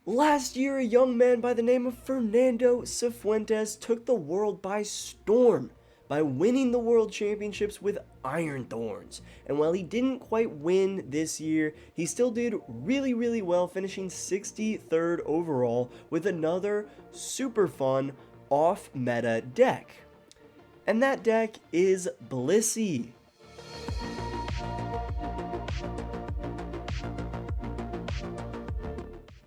Last year, a young man by the name of Fernando Cifuentes took the world by storm by winning the World Championships with Iron Thorns. And while he didn't quite win this year, he still did really well, finishing 63rd overall with another super fun off-meta deck. And that deck is Blissey.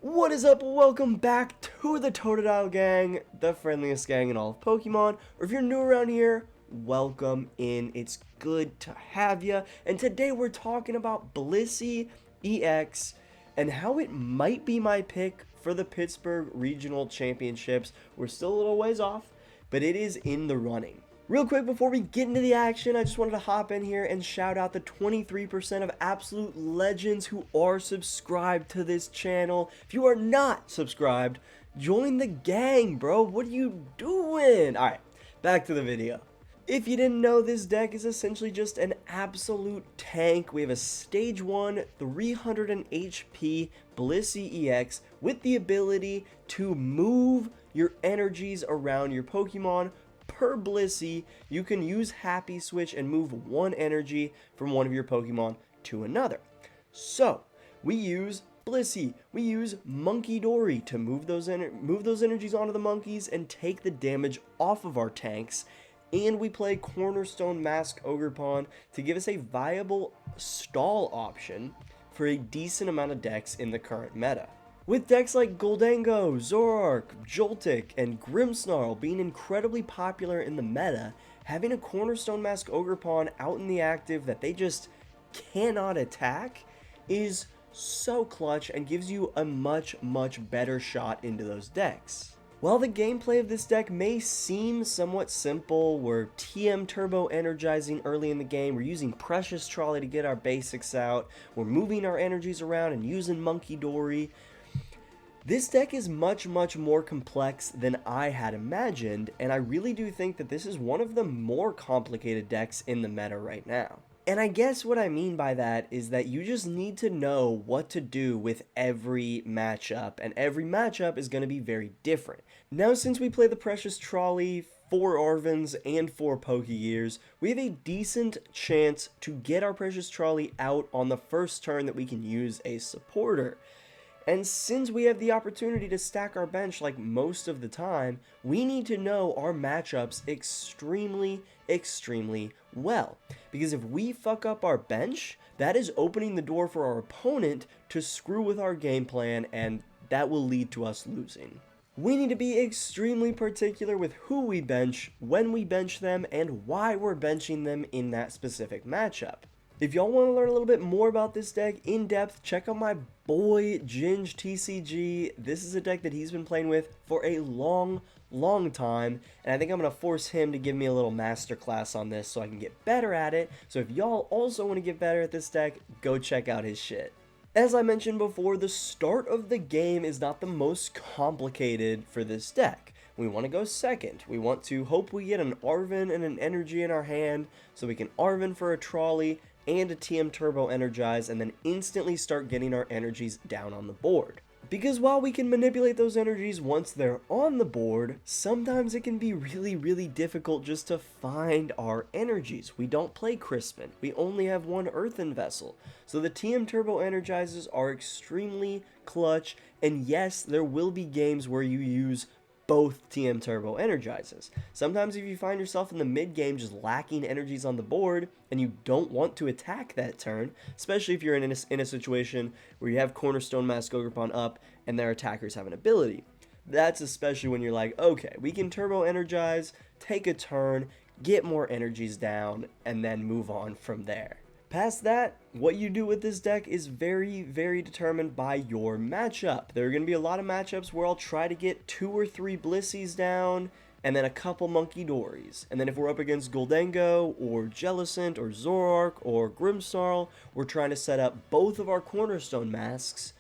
What is up? Welcome back to the Totodile gang, the friendliest gang in all of Pokemon. Or if you're new around here, welcome in. It's good to have you. And today we're talking about Blissey EX and how it might be my pick for the Pittsburgh Regional Championships. We're still a little ways off, but it is in the running. Real quick, before we get into the action, I just wanted to hop in here and shout out the 23% of absolute legends who are subscribed to this channel. If you are not subscribed, join the gang, bro. What are you doing? Alright, back to the video. If you didn't know, this deck is essentially just an absolute tank. We have a Stage 1 300 HP Blissey EX with the ability to move your energies around your Pokemon. Per Blissey, you can use Happy Switch and move one energy from one of your Pokemon to another. So, we use Blissey, we use Munkidori to move those energies onto the monkeys and take the damage off of our tanks. And we play Cornerstone Mask Ogerpon to give us a viable stall option for a decent amount of decks in the current meta. With decks like Gholdengo, Zoroark, Joltik, and Grimmsnarl being incredibly popular in the meta, having a Cornerstone Mask Ogerpon out in the active that they just cannot attack is so clutch and gives you a much better shot into those decks. While the gameplay of this deck may seem somewhat simple, we're TM turbo energizing early in the game, we're using Precious Trolley to get our basics out, we're moving our energies around and using Munkidori. This deck is much more complex than I had imagined, and I really do think that this is one of the more complicated decks in the meta right now. And I guess what I mean by that is that you just need to know what to do with every matchup, and every matchup is going to be very different. Now, since we play the Precious Trolley, 4 Arvens, and 4 Pokégears, we have a decent chance to get our Precious Trolley out on the first turn that we can use a supporter. And since we have the opportunity to stack our bench like most of the time, we need to know our matchups extremely well. Because if we fuck up our bench, that is opening the door for our opponent to screw with our game plan, and that will lead to us losing. We need to be extremely particular with who we bench, when we bench them, and why we're benching them in that specific matchup. If y'all want to learn a little bit more about this deck in depth, check out my boy Ginge TCG. This is a deck that he's been playing with for a long time, and I think I'm going to force him to give me a little masterclass on this so I can get better at it. So if y'all also want to get better at this deck, go check out his shit. As I mentioned before, the start of the game is not the most complicated for this deck. We want to go second. We want to hope we get an Arven and an energy in our hand so we can Arven for a Trolley and a TM Turbo Energize, and then instantly start getting our energies down on the board. Because while we can manipulate those energies once they're on the board, sometimes it can be really difficult just to find our energies. We don't play Crispin. We only have one Earthen Vessel. So the TM Turbo Energizes are extremely clutch, and yes, there will be games where you use both TM Turbo Energizes. Sometimes if you find yourself in the mid-game just lacking energies on the board and you don't want to attack that turn, especially if you're in a situation where you have Cornerstone Mask Ogerpon up and their attackers have an ability. That's especially when you're like, okay, we can Turbo Energize, take a turn, get more energies down, and then move on from there. Past that, what you do with this deck is very determined by your matchup. There are going to be a lot of matchups where I'll try to get 2 or 3 Blisseys down, and then a couple Munkidoris. And then if we're up against Gholdengo, or Jellicent, or Zoroark, or Grimmsnarl, we're trying to set up both of our Cornerstone Masks,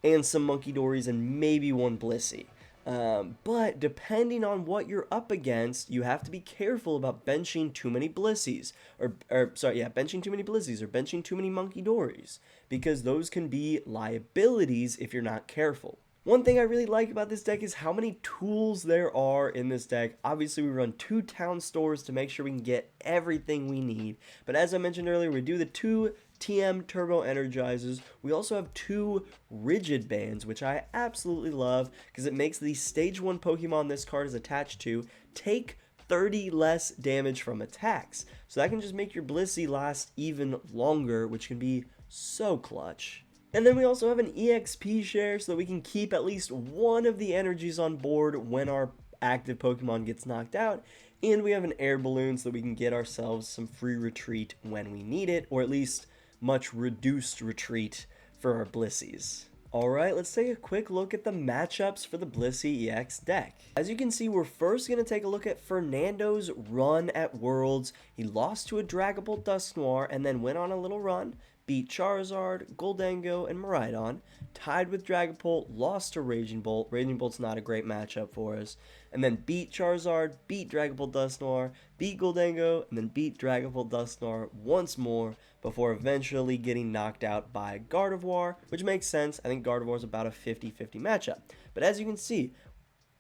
and some Munkidoris, and maybe one Blissey. But depending on what you're up against, you have to be careful about benching too many Blisseys, benching too many Blisseys or benching too many Munkidoris, because those can be liabilities if you're not careful. One thing I really like about this deck is how many tools there are in this deck. Obviously, we run 2 town stores to make sure we can get everything we need. But as I mentioned earlier, we do the 2 TM Turbo Energizes. We also have 2 Rigid Bands, which I absolutely love because it makes the Stage 1 Pokemon this card is attached to take 30 less damage from attacks. So that can just make your Blissey last even longer, which can be so clutch. And then we also have an EXP share so that we can keep at least one of the energies on board when our active Pokemon gets knocked out. And we have an air balloon so that we can get ourselves some free retreat when we need it, or at least much reduced retreat for our Blisseys. Alright, let's take a quick look at the matchups for the Blissey EX deck. As you can see, we're first going to take a look at Fernando's run at Worlds. He lost to a Dragapult Dusknoir and then went on a little run, beat Charizard, Goldango, and Miraidon, tied with Dragapult, lost to Raging Bolt. Raging Bolt's not a great matchup for us. And then beat Charizard, beat Dragapult Dusknoir, beat Goldango, and then beat Dragapult Dusknoir once more before eventually getting knocked out by Gardevoir, which makes sense. I think Gardevoir is about a 50-50 matchup. But as you can see,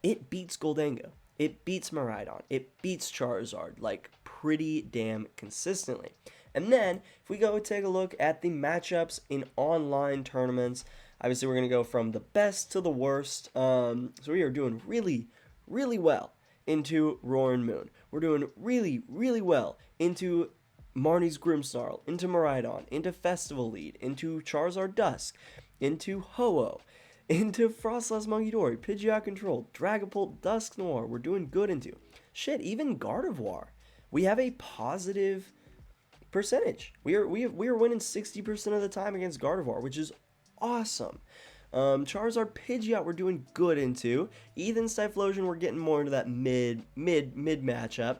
it beats Goldango, it beats Miraidon, it beats Charizard, like, pretty damn consistently. And then, if we go take a look at the matchups in online tournaments, obviously we're going to go from the best to the worst. So we are doing really, really well into Roaring Moon. We're doing really, really well into Marnie's Grimmsnarl, into Miraidon, into Festival Lead, into Charizard Dusk, into Ho-Oh, into Frostlass Munkidori, Pidgeot Control, Dragapult Dusknoir. We're doing good into. Shit, even Gardevoir. We have a positive percentage. We are winning 60% of the time against Gardevoir, which is awesome. Charizard Pidgeot we're doing good into. Ethan's Typhlosion we're getting more into that mid matchup.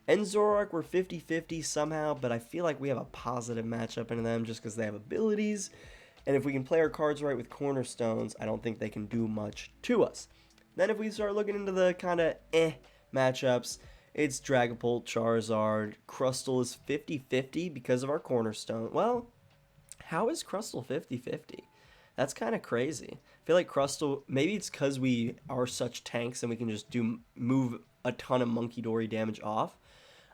And Zoroark we're 50-50 somehow, but I feel like we have a positive matchup into them just because they have abilities. And if we can play our cards right with Cornerstones, I don't think they can do much to us. Then if we start looking into the kind of matchups, it's Dragapult, Charizard. Crustle is 50-50 because of our Cornerstone. Well, how is Crustle 50-50? That's kind of crazy. I feel like Crustle, maybe it's because we are such tanks and we can just move a ton of Munkidori damage off.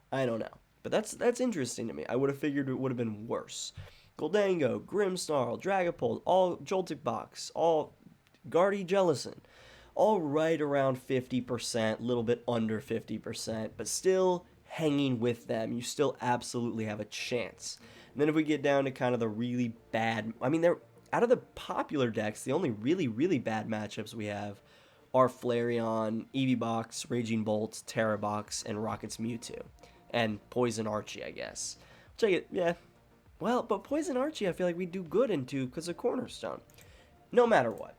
I don't know. But that's interesting to me. I would have figured it would have been worse. Goldango, Grimmsnarl, Dragapult, all Joltik Box, all Guardy Jellison. All right around 50%, a little bit under 50%, but still hanging with them. You still absolutely have a chance. And then if we get down to kind of the really bad, I mean, they're out of the popular decks, the only really, really bad matchups we have are Flareon, Eeveebox, Raging Bolt, Terrabox, and Rocket's Mewtwo. And Poison Archie, I guess. Which I get, yeah. Well, but Poison Archie I feel like we do good into because of Cornerstone. No matter what.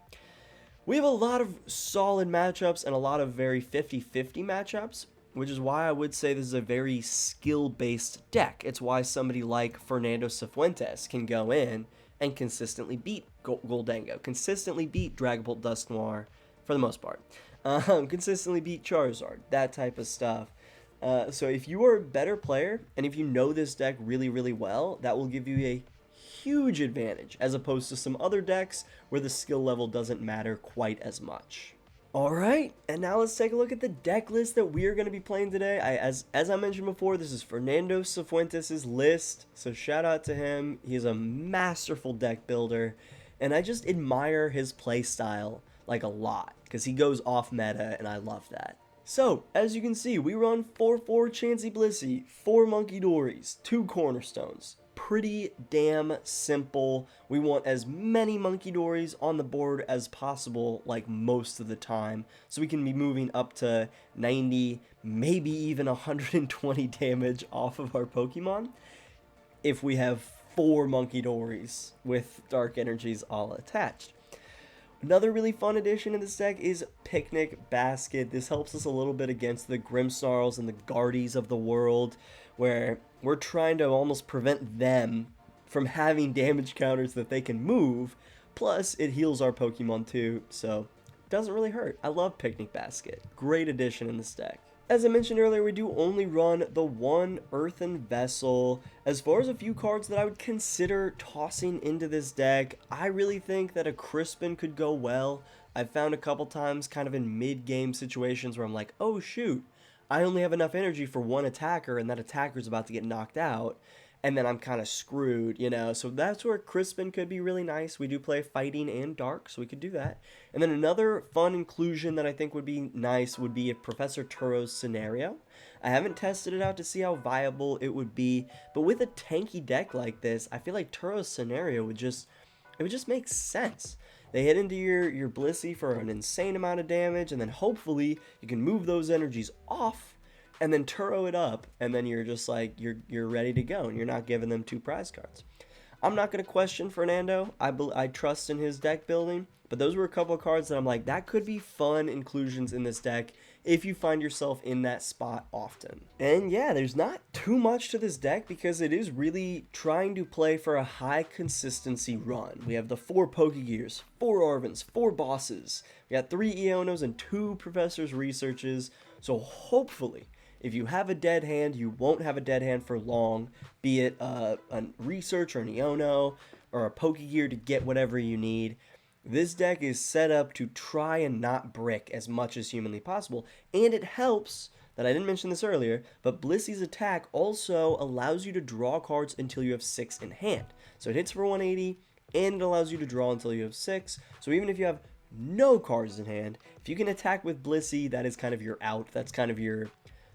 We have a lot of solid matchups and a lot of very 50-50 matchups, which is why I would say this is a very skill-based deck. It's why somebody like Fernando Cifuentes can go in and consistently beat Goldango, consistently beat Dragapult Dusknoir, for the most part, consistently beat Charizard, that type of stuff. So if you are a better player, and if you know this deck really, really well, that will give you a huge advantage, as opposed to some other decks where the skill level doesn't matter quite as much. Alright, and now let's take a look at the deck list that we are going to be playing today. As I mentioned before, this is Fernando Cifuentes' list, so shout out to him. He's a masterful deck builder, and I just admire his play style like a lot, because he goes off meta, and I love that. So, as you can see, we run 4-4 Chansey Blissey, 4 Munkidoris, 2 Cornerstones. Pretty damn simple. We want as many Munkidoris on the board as possible, like most of the time, so we can be moving up to 90, maybe even 120 damage off of our Pokemon if we have 4 Munkidoris with Dark Energies all attached. Another really fun addition in this deck is Picnic Basket. This helps us a little bit against the Grimmsnarls and the Guardies of the world, where we're trying to almost prevent them from having damage counters that they can move, plus it heals our Pokemon too, so it doesn't really hurt. I love Picnic Basket. Great addition in this deck. As I mentioned earlier, we do only run the 1 Earthen Vessel. As far as a few cards that I would consider tossing into this deck, I really think that a Crispin could go well. I've found a couple times kind of in mid-game situations where I'm like, oh shoot, I only have enough energy for one attacker and that attacker's about to get knocked out, and then I'm kind of screwed, you know? So that's where Crispin could be really nice. We do play Fighting and Dark, so we could do that. And then another fun inclusion that I think would be nice would be a Professor Turo's scenario. I haven't tested it out to see how viable it would be, but with a tanky deck like this, I feel like Turo's scenario would just make sense. They hit into your Blissey for an insane amount of damage, and then hopefully you can move those energies off and then Turo it up, and then you're just like, you're ready to go, and you're not giving them 2 prize cards. I'm not going to question Fernando. I trust in his deck building, but those were a couple of cards that I'm like, that could be fun inclusions in this deck if you find yourself in that spot often. And yeah, there's not too much to this deck because it is really trying to play for a high consistency run. We have the 4 Pokégears, 4 Arvens, 4 bosses. We got 3 Ionos and 2 Professor's Researches, so hopefully, if you have a dead hand, you won't have a dead hand for long, be it a Research or an Iono or a Pokégear to get whatever you need. This deck is set up to try and not brick as much as humanly possible, and it helps that I didn't mention this earlier, but Blissey's attack also allows you to draw cards until you have 6 in hand. So it hits for 180, and it allows you to draw until you have 6. So even if you have no cards in hand, if you can attack with Blissey, that is kind of your out. That's kind of your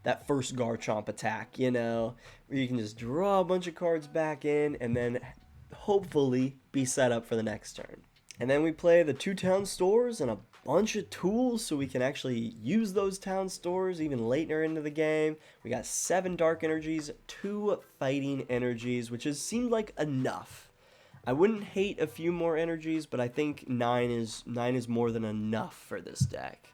that first Garchomp attack, you know, where you can just draw a bunch of cards back in and then hopefully be set up for the next turn. And then we play the 2 town stores and a bunch of tools so we can actually use those town stores even later into the game. We got 7 dark energies, 2 fighting energies, which has seemed like enough. I wouldn't hate a few more energies, but I think 9 is more than enough for this deck.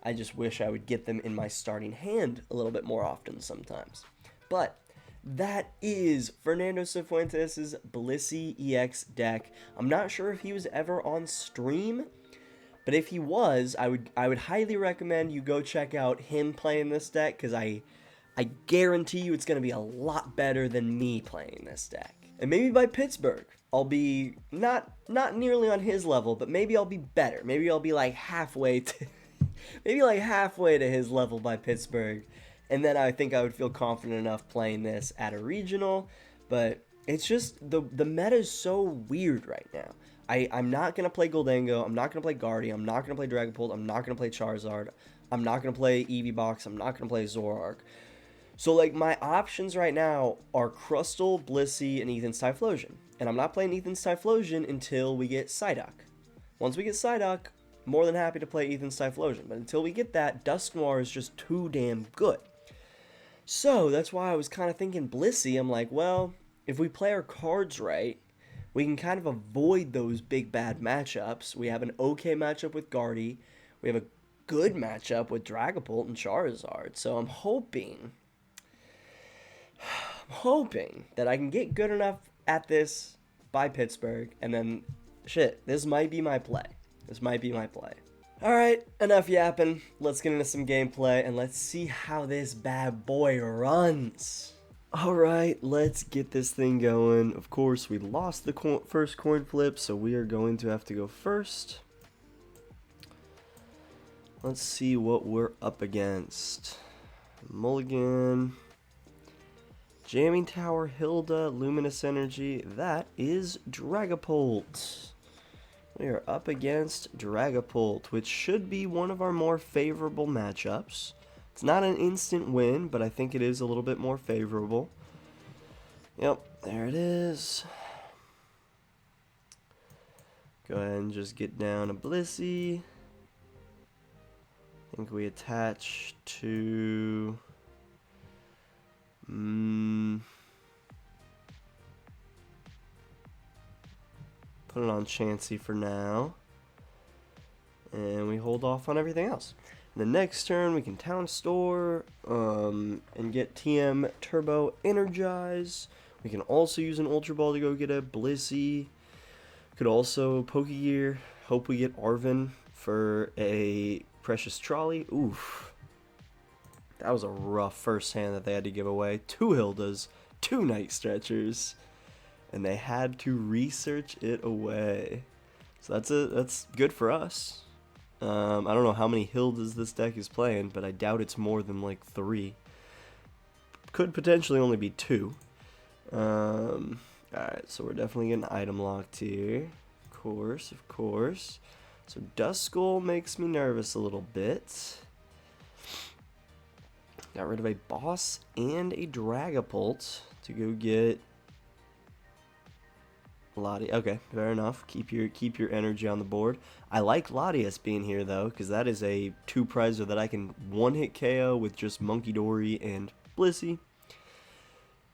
I just wish I would get them in my starting hand a little bit more often sometimes. But that is Fernando Cifuentes' Blissey EX deck. I'm not sure if he was ever on stream, but if he was, I would highly recommend you go check out him playing this deck, because I guarantee you it's going to be a lot better than me playing this deck. And maybe by Pittsburgh, I'll be not nearly on his level, but maybe I'll be better. Maybe I'll be like halfway to his level by Pittsburgh, and then I think I would feel confident enough playing this at a regional. But it's just the meta is so weird right now. I'm not gonna play Goldango, I'm not gonna play Guardian, I'm not gonna play Dragapult, I'm not gonna play Charizard, I'm not gonna play Eevee Box, I'm not gonna play Zoroark. So like my options right now are Crustle, Blissey, and Ethan's Typhlosion, and I'm not playing Ethan's Typhlosion until we get Psyduck. Once we get Psyduck, more than happy to play Ethan's Typhlosion, but until we get that, Dusknoir is just too damn good. So that's why I was kind of thinking Blissey. I'm like, well, if we play our cards right, we can kind of avoid those big bad matchups. We have an okay matchup with Guardy. We have a good matchup with Dragapult and Charizard. So I'm hoping that I can get good enough at this by Pittsburgh, and then, shit, this might be my play. Alright, enough yapping. Let's get into some gameplay, and let's see how this bad boy runs. Alright, let's get this thing going. Of course, we lost the first coin flip, so we are going to have to go first. Let's see what we're up against. Mulligan. Jamming Tower, Hilda, Luminous Energy. That is Dragapult. We are up against Dragapult, which should be one of our more favorable matchups. It's not an instant win, but I think it is a little bit more favorable. Yep, there it is. Go ahead and just get down a Blissey. I think we attach to... Put it on Chansey for now. And we hold off on everything else. The next turn we can Town Store and get TM Turbo Energize. We can also use an Ultra Ball to go get a Blissey. Could also Pokégear. Hope we get Arven for a Precious Trolley. Oof. That was a rough first hand that they had to give away. 2 Hildas, 2 Night Stretchers. And they had to research it away. So that's good for us. I don't know how many Hildas this deck is playing, but I doubt it's more than like 3. Could potentially only be 2. Alright, so we're definitely getting item locked here. Of course. So Duskull makes me nervous a little bit. Got rid of a boss and a Dragapult to go get Latias. Okay, fair enough. Keep your energy on the board. I like Latias being here though, because that is a 2-prizer that I can one-hit KO with just Munkidori and Blissey.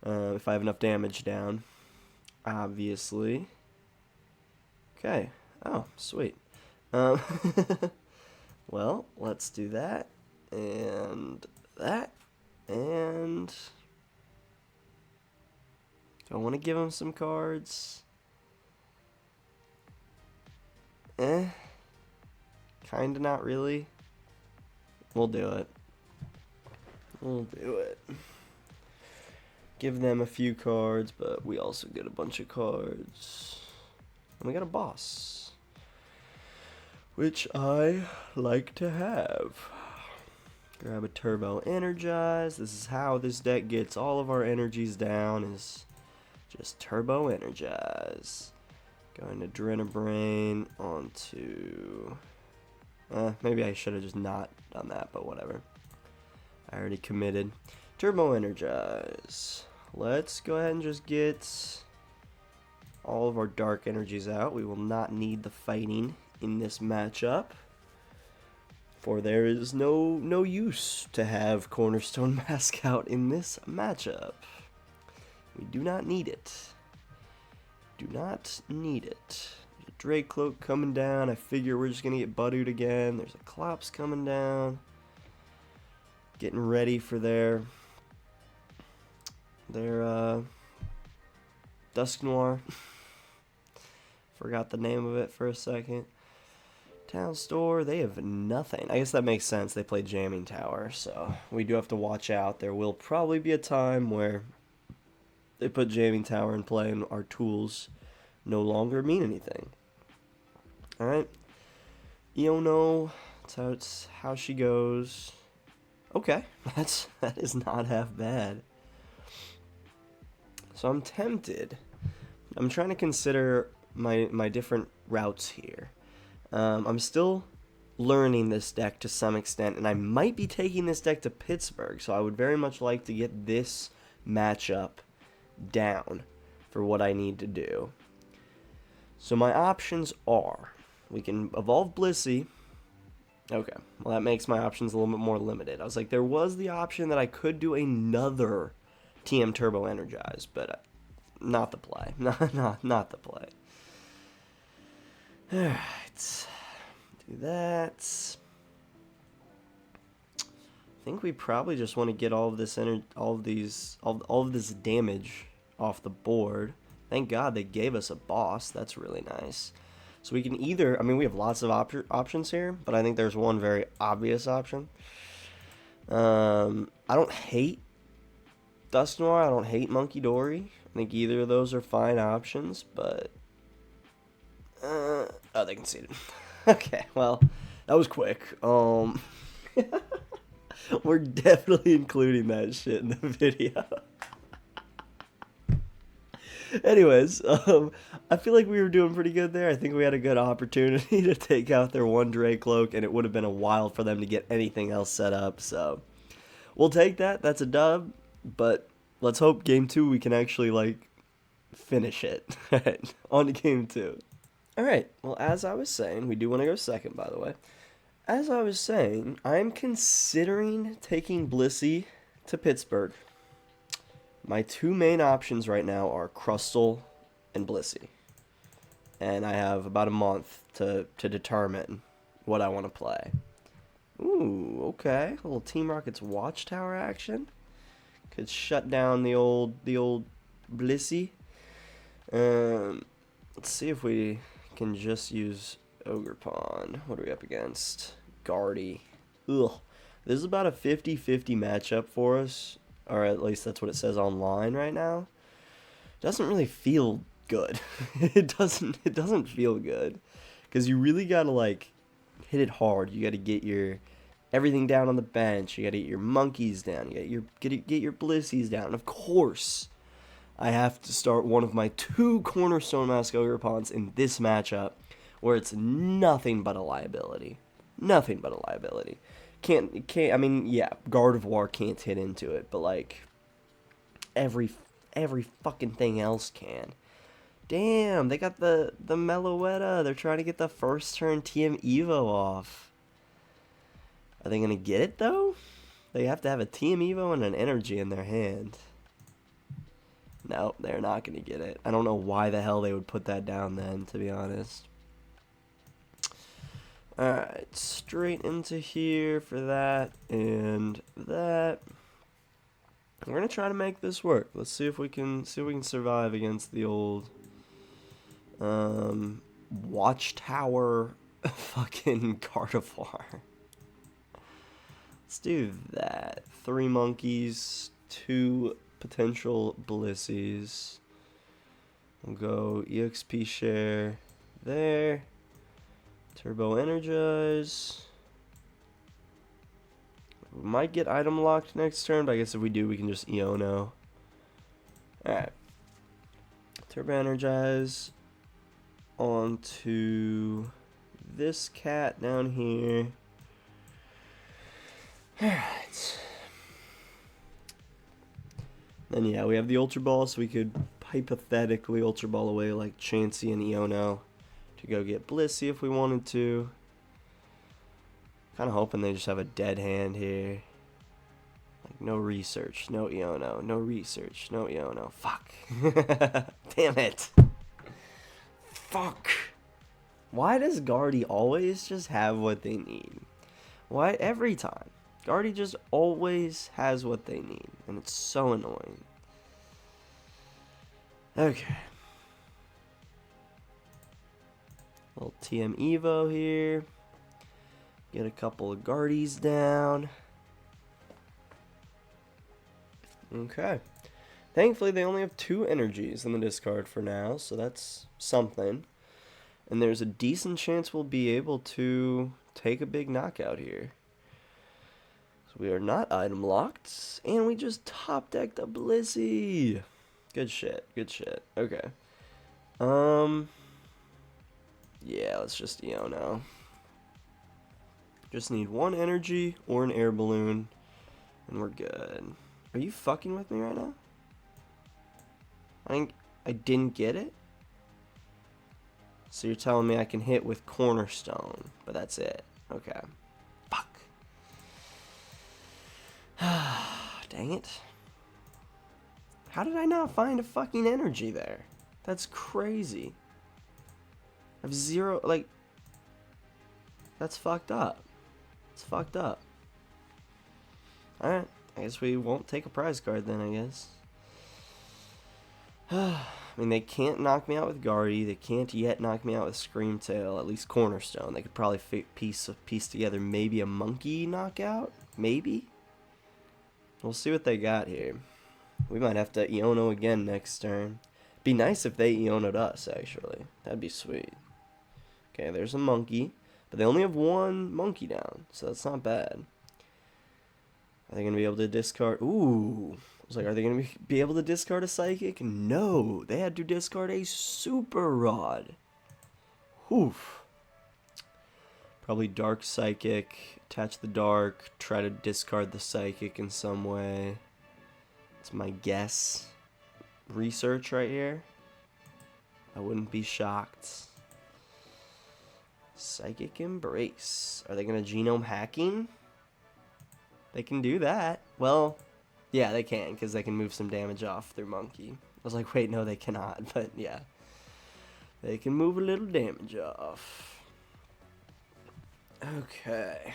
If I have enough damage down, obviously. Okay. Oh, sweet. Well, let's do that and that, and do I want to give him some cards? Kinda not really. We'll do it. Give them a few cards, but we also get a bunch of cards. And we got a boss, which I like to have. Grab a Turbo Energize. This is how this deck gets all of our energies down, is just Turbo Energize. Going to Drainabrain onto... maybe I should have just not done that, but whatever. I already committed. Turbo Energize. Let's go ahead and just get all of our dark energies out. We will not need the fighting in this matchup, for there is no use to have Cornerstone Mask out in this matchup. We do not need it. Do not need it. There's a Drake Cloak coming down. I figure we're just going to get Budded again. There's a Clops coming down. Getting ready for their Dusknoir. Forgot the name of it for a second. Town Store, they have nothing. I guess that makes sense. They play Jamming Tower, so we do have to watch out. There will probably be a time where they put Jamming Tower in play and our tools no longer mean anything. Alright. Iono, that's how she goes. Okay, that is not half bad. So I'm tempted. I'm trying to consider my different routes here. I'm still learning this deck to some extent, and I might be taking this deck to Pittsburgh, so I would very much like to get this matchup down for what I need to do. So my options are, we can evolve Blissey. Okay, well that makes my options a little bit more limited. I was like, there was the option that I could do another TM Turbo Energize, but not the play. Not the play. Alright, do that. I think we probably just want to get all of this all of this damage off the board. Thank God they gave us a boss. That's really nice. So we can either, I mean, we have lots of options here, but I think there's one very obvious option. I don't hate Dusknoir. I don't hate Munkidori. I think either of those are fine options, but oh, they conceded. Okay, well, that was quick. We're definitely including that shit in the video. Anyways, I feel like we were doing pretty good there. I think we had a good opportunity to take out their one Drake Cloak, and it would have been a while for them to get anything else set up. So we'll take that. That's a dub. But let's hope game 2 we can actually like finish it. On to game 2. All right. Well, as I was saying, we do want to go second, by the way. As I was saying, I'm considering taking Blissey to Pittsburgh. My two main options right now are Crustle and Blissey. And I have about a month to determine what I want to play. Ooh, okay. A little Team Rocket's Watchtower action. Could shut down the old Blissey. Let's see if we can just use Ogerpon. What are we up against? Guardy. Ugh. This is about a 50-50 matchup for us. Or at least that's what it says online right now. Doesn't really feel good. It doesn't feel good. Because you really gotta like hit it hard. You got to get your everything down on the bench. You got to get your monkeys down. You got to get your Blisseys down. And of course, I have to start one of my 2 Cornerstone Mask Ogerpons in this matchup, where it's nothing but a liability. Nothing but a liability. I mean, yeah, Guard of War can't hit into it, but like every fucking thing else can. Damn, they got the Meloetta. They're trying to get the first turn TM Evo off. Are they gonna get it though? They have to have a TM Evo and an energy in their hand. No, they're not gonna get it. I don't know why the hell they would put that down then, to be honest. Alright, straight into here for that and that. We're gonna try to make this work. Let's see if we can survive against the old Watchtower fucking Gardevoir. Let's do that. 3 monkeys, 2 potential Blisseys. We'll go EXP share there. Turbo Energize. We might get item locked next turn, but I guess if we do, we can just Iono. Alright. Turbo Energize onto this cat down here. Alright. Then yeah, we have the Ultra Ball, so we could hypothetically Ultra Ball away like Chansey and Iono to go get Blissey if we wanted to. Kind of hoping they just have a dead hand here. Like, no research, no Iono, no research, no Iono. Fuck. Damn it. Fuck. Why does Guardy always just have what they need? Why every time? Guardy just always has what they need, and it's so annoying. Okay. Little TM Evo here. Get a couple of Guardies down. Okay. Thankfully, they only have 2 energies in the discard for now, so that's something. And there's a decent chance we'll be able to take a big knockout here. So we are not item locked, and we just top decked a Blissey. Good shit, good shit. Okay. Yeah, let's just Iono. Just need 1 energy or an air balloon, and we're good. Are you fucking with me right now? I think I didn't get it? So you're telling me I can hit with Cornerstone, but that's it. Okay. Fuck. Dang it. How did I not find a fucking energy there? That's crazy. I have 0, like... That's fucked up. It's fucked up. Alright. I guess we won't take a prize card then, I guess. I mean, they can't knock me out with Guardy. They can't yet knock me out with Screamtail, at least Cornerstone. They could probably piece together maybe a monkey knockout? Maybe? We'll see what they got here. We might have to Iono again next turn. Be nice if they Iono'd us, actually. That'd be sweet. Okay, there's a monkey. But they only have 1 monkey down, so that's not bad. Are they going to be able to discard... Ooh. I was like, are they going to be able to discard a Psychic? No. They had to discard a Super Rod. Oof. Probably Dark Psychic. Attach the Dark. Try to discard the Psychic in some way. That's my guess. Research right here. I wouldn't be shocked. Psychic Embrace. Are they going to genome hacking? They can do that. Well, yeah, they can, because they can move some damage off through Monkey. I was like, wait, no, they cannot, but yeah. They can move a little damage off. Okay.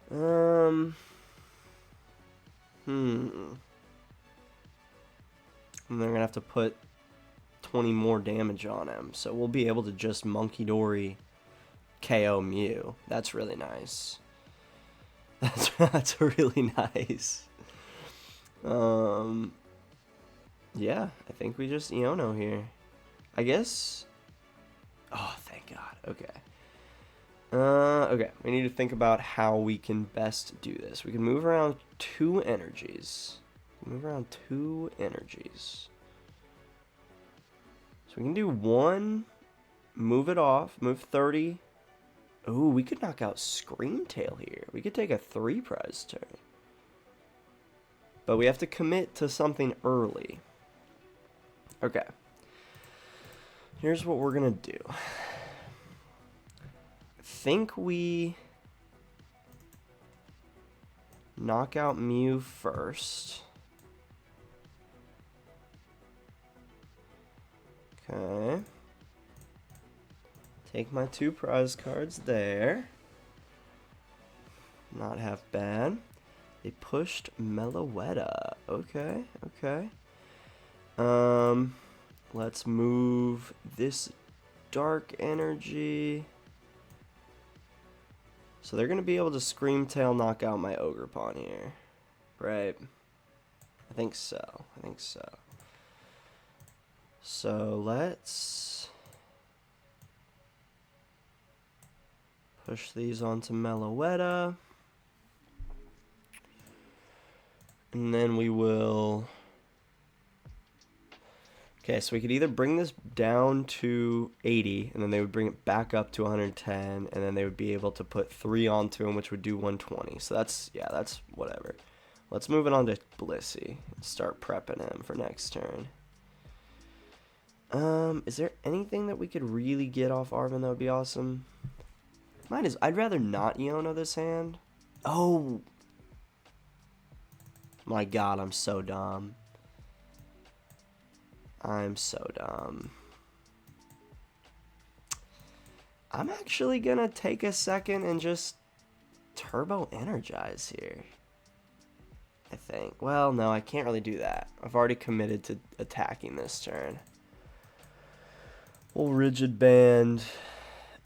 And they're going to have to put 20 more damage on him, so we'll be able to just Munkidori KO Mew. That's really nice. That's really nice. Yeah, I think we just Iono here. I guess Oh, thank God. Okay. Okay, we need to think about how we can best do this. We can move around 2 energies. Move around 2 energies. So we can do 1, move it off, move 30. Ooh, we could knock out Screamtail here. We could take a 3 prize turn. But we have to commit to something early. Okay. Here's what we're going to do. Think we knock out Mew first. Okay. Take my 2 prize cards there. Not half bad. They pushed Meloetta. Okay, okay. Let's move this Dark Energy. So they're going to be able to Screamtail knock out my Ogerpon here. Right? I think so. I think so. So let's push these onto Meloetta. And then we will... Okay, so we could either bring this down to 80, and then they would bring it back up to 110, and then they would be able to put 3 onto him, which would do 120. So that's, yeah, that's whatever. Let's move it on to Blissey and start prepping him for next turn. Is there anything that we could really get off Arven that would be awesome? I'd rather not Iono this hand. Oh! My God, I'm so dumb. I'm so dumb. I'm actually gonna take a second and just Turbo Energize here. I think. Well, no, I can't really do that. I've already committed to attacking this turn. We'll Rigid Band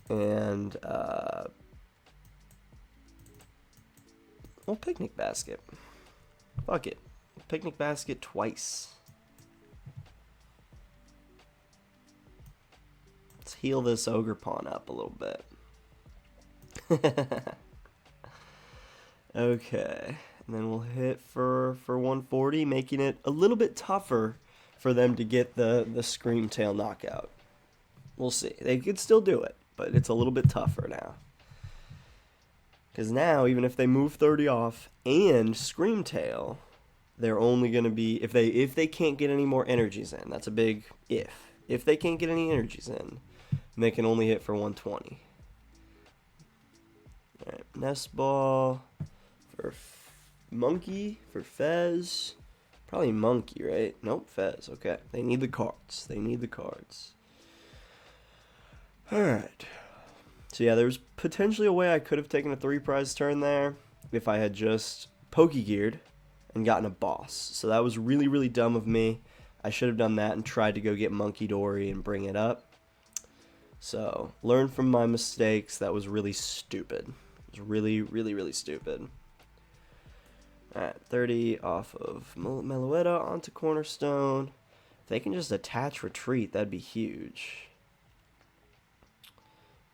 and we'll Picnic Basket. Fuck it. Picnic Basket twice. Let's heal this Ogerpon up a little bit. Okay. And then we'll hit for 140, making it a little bit tougher for them to get the Screamtail knockout. We'll see. They could still do it, but it's a little bit tougher now. Because now, even if they move 30 off and Screamtail, they're only going to be... If they can't get any more energies in, that's a big if. If they can't get any energies in, they can only hit for 120. Alright, Nest Ball for Monkey, for Fez. Probably Monkey, right? Nope, Fez. Okay, they need the cards. They need the cards. Alright. So yeah, there was potentially a way I could have taken a 3 prize turn there if I had just Pokégeared and gotten a boss. So that was really, really dumb of me. I should have done that and tried to go get Munkidori and bring it up. So, learn from my mistakes. That was really stupid. It was really, really, really stupid. Alright, 30 off of Meloetta onto Cornerstone. If they can just attach Retreat, that'd be huge.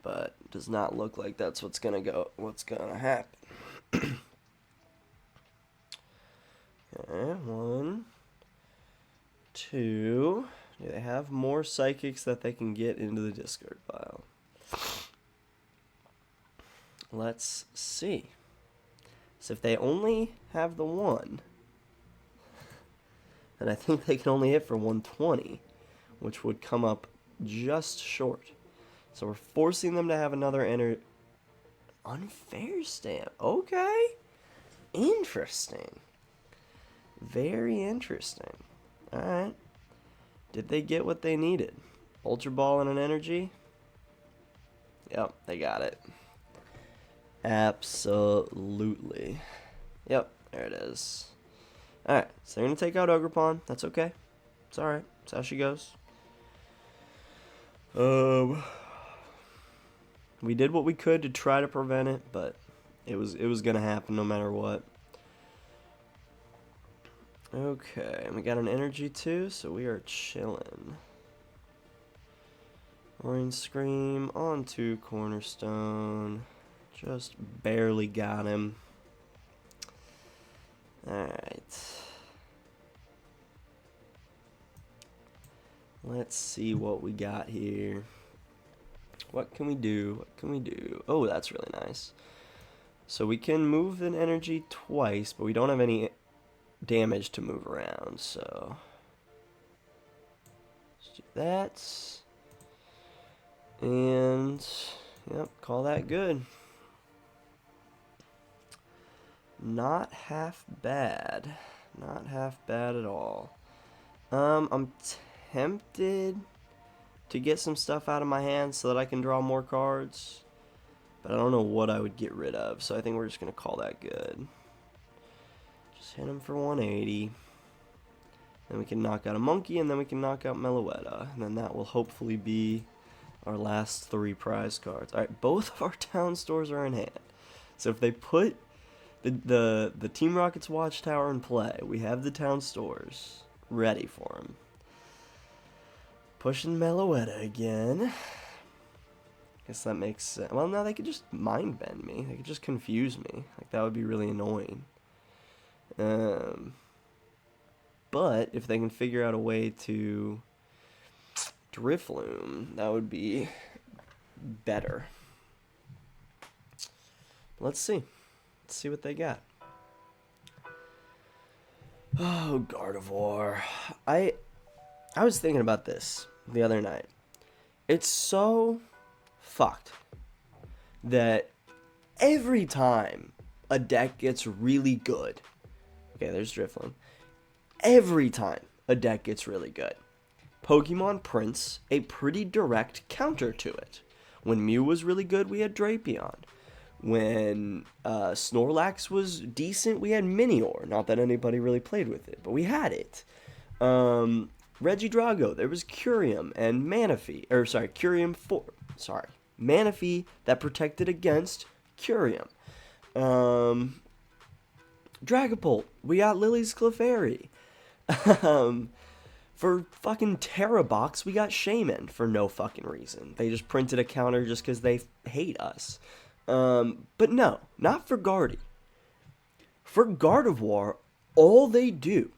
But it does not look like that's what's gonna happen. Okay, 1, 2. Do they have more psychics that they can get into the discard pile? Let's see. So if they only have the 1, then I think they can only hit for 120, which would come up just short. So we're forcing them to have another unfair stamp. Okay. Interesting. Very interesting. Alright. Did they get what they needed? Ultra Ball and an energy? Yep, they got it. Absolutely. Yep, there it is. Alright, so they're going to take out Ogerpon. That's okay. It's alright. That's how she goes. We did what we could to try to prevent it, but it was going to happen no matter what. Okay, and we got an energy too, so we are chilling. Orange Scream onto Cornerstone. Just barely got him. Alright. Let's see what we got here. What can we do? What can we do? Oh, that's really nice. So we can move an energy twice, but we don't have any damage to move around, so let's do that. And yep, call that good. Not half bad. Not half bad at all. I'm tempted to get some stuff out of my hands so that I can draw more cards, but I don't know what I would get rid of, so I think we're just going to call that good. Just hit him for 180. Then we can knock out a monkey, and then we can knock out Meloetta, and then that will hopefully be our last 3 prize cards. Alright, both of our town stores are in hand. So if they put the Team Rocket's Watchtower in play, we have the town stores ready for him. Pushing Meloetta again. Guess that makes sense. Well, now they could just mind bend me. They could just confuse me. Like, that would be really annoying. But if they can figure out a way to Drifloon, that would be better. Let's see. Let's see what they got. Oh, Gardevoir. I was thinking about this the other night. It's so fucked that every time a deck gets really good, okay, there's Drifloon. Every time a deck gets really good, Pokemon prints a pretty direct counter to it. When Mew was really good, we had Drapion. When Snorlax was decent, we had Minior. Not that anybody really played with it, but we had it. Regidrago, there was Curium and Manaphy. Manaphy that protected against Curium. Dragapult, we got Lily's Clefairy. For fucking Terrabox, we got Shaman for no fucking reason. They just printed a counter just because they hate us. But no, not for Gardy. For Gardevoir, all they do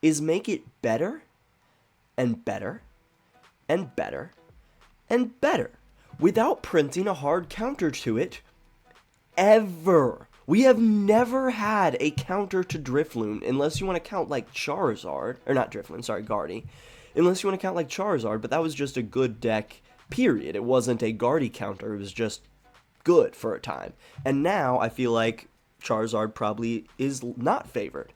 is make it better and better and better and better without printing a hard counter to it ever. We have never had a counter to Drifloon, unless you want to count like Charizard, or not Drifloon, sorry, Gardy. Unless you want to count like Charizard, but that was just a good deck, period. It wasn't a Gardy counter, it was just good for a time. And now I feel like Charizard probably is not favored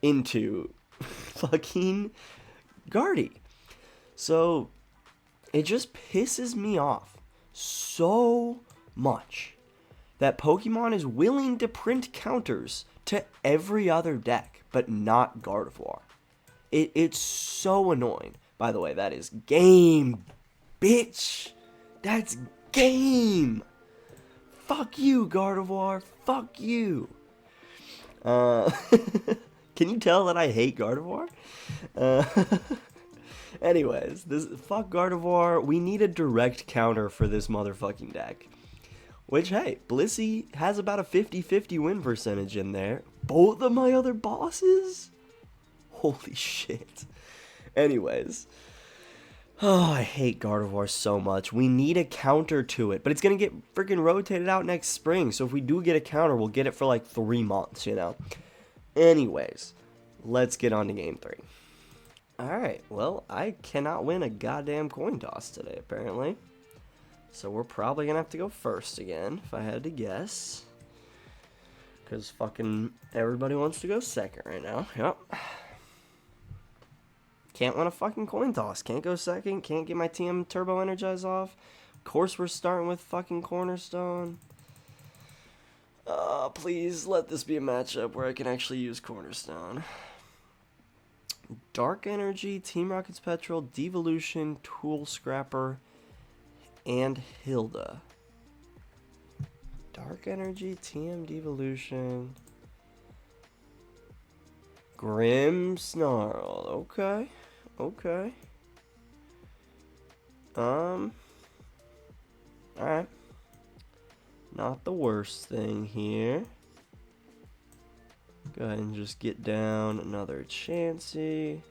into fucking Gardy. So it just pisses me off so much that Pokemon is willing to print counters to every other deck, but not Gardevoir. It's so annoying. By the way, that is game, bitch. That's game. Fuck you, Gardevoir. Fuck you. Can you tell that I hate Gardevoir? Anyways, fuck Gardevoir. We need a direct counter for this motherfucking deck. Which, hey, Blissey has about a 50-50 win percentage in there. Both of my other bosses? Holy shit. Anyways. Oh, I hate Gardevoir so much. We need a counter to it. But it's going to get freaking rotated out next spring. So if we do get a counter, we'll get it for like 3 months, you know. Anyways, let's get on to game 3. Alright, well, I cannot win a goddamn coin toss today, apparently. So we're probably going to have to go first again, if I had to guess. Because fucking everybody wants to go second right now. Yep. Can't win a fucking coin toss. Can't go second. Can't get my TM Turbo Energize off. Of course we're starting with fucking Cornerstone. Please let this be a matchup where I can actually use Cornerstone. Dark Energy, Team Rocket's Petrol, Devolution, Tool Scrapper, and Hilda. Dark Energy, TM Devolution, Grim Snarl. Okay. Alright. Not the worst thing here. Go ahead and just get down another Chansey.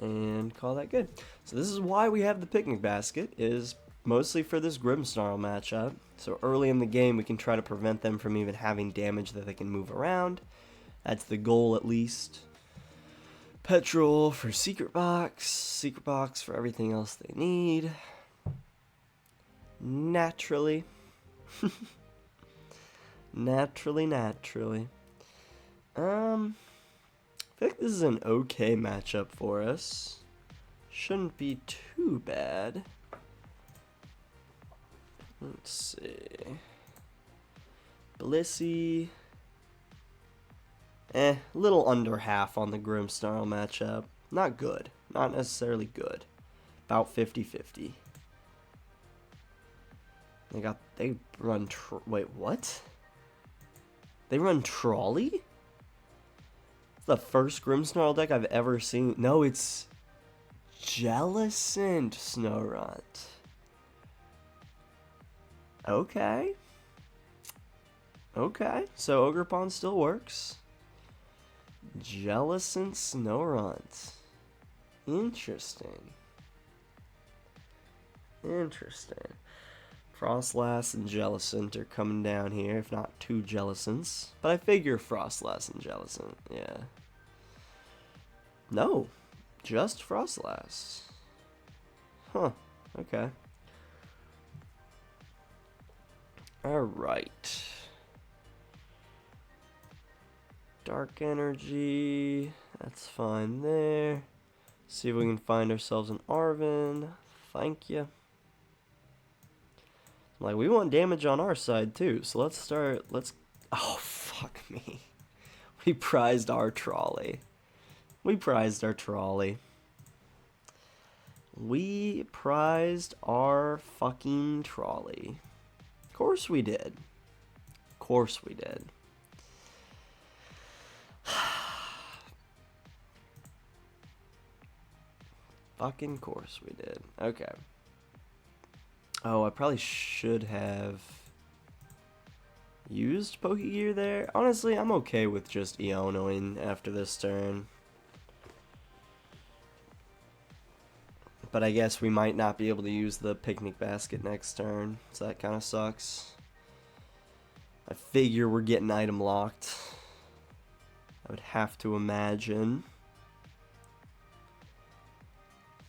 And call that good. So this is why we have the Picnic Basket, is mostly for this Grimmsnarl matchup. So early in the game we can try to prevent them from even having damage that they can move around. That's the goal at least. Petrol for Secret Box for everything else they need. Naturally. Naturally. I think this is an okay matchup for us. Shouldn't be too bad. Let's see. Blissey. A little under half on the Grimmsnarl matchup. Not good. Not necessarily good. About 50-50. They run, wait, what? They run Trolley? It's the first Grimmsnarl deck I've ever seen. No, it's Jellicent Snorunt. Okay. Okay, so Ogerpon still works. Jellicent Snorunt. Interesting. Frostlass and Jellicent are coming down here, if not two Jellicents. But I figure Frostlass and Jellicent, yeah. No, just Frostlass. Huh, okay. Alright. Dark Energy, that's fine there. See if we can find ourselves an Arven. Thank you. Like, we want damage on our side too, so let's start. Oh, fuck me. We prized our trolley. We prized our fucking trolley. Of course we did. Fucking course we did. Okay. Oh, I probably should have used Pokégear there. Honestly, I'm okay with just Ionoing after this turn. But I guess we might not be able to use the Picnic Basket next turn, so that kind of sucks. I figure we're getting item locked. I would have to imagine.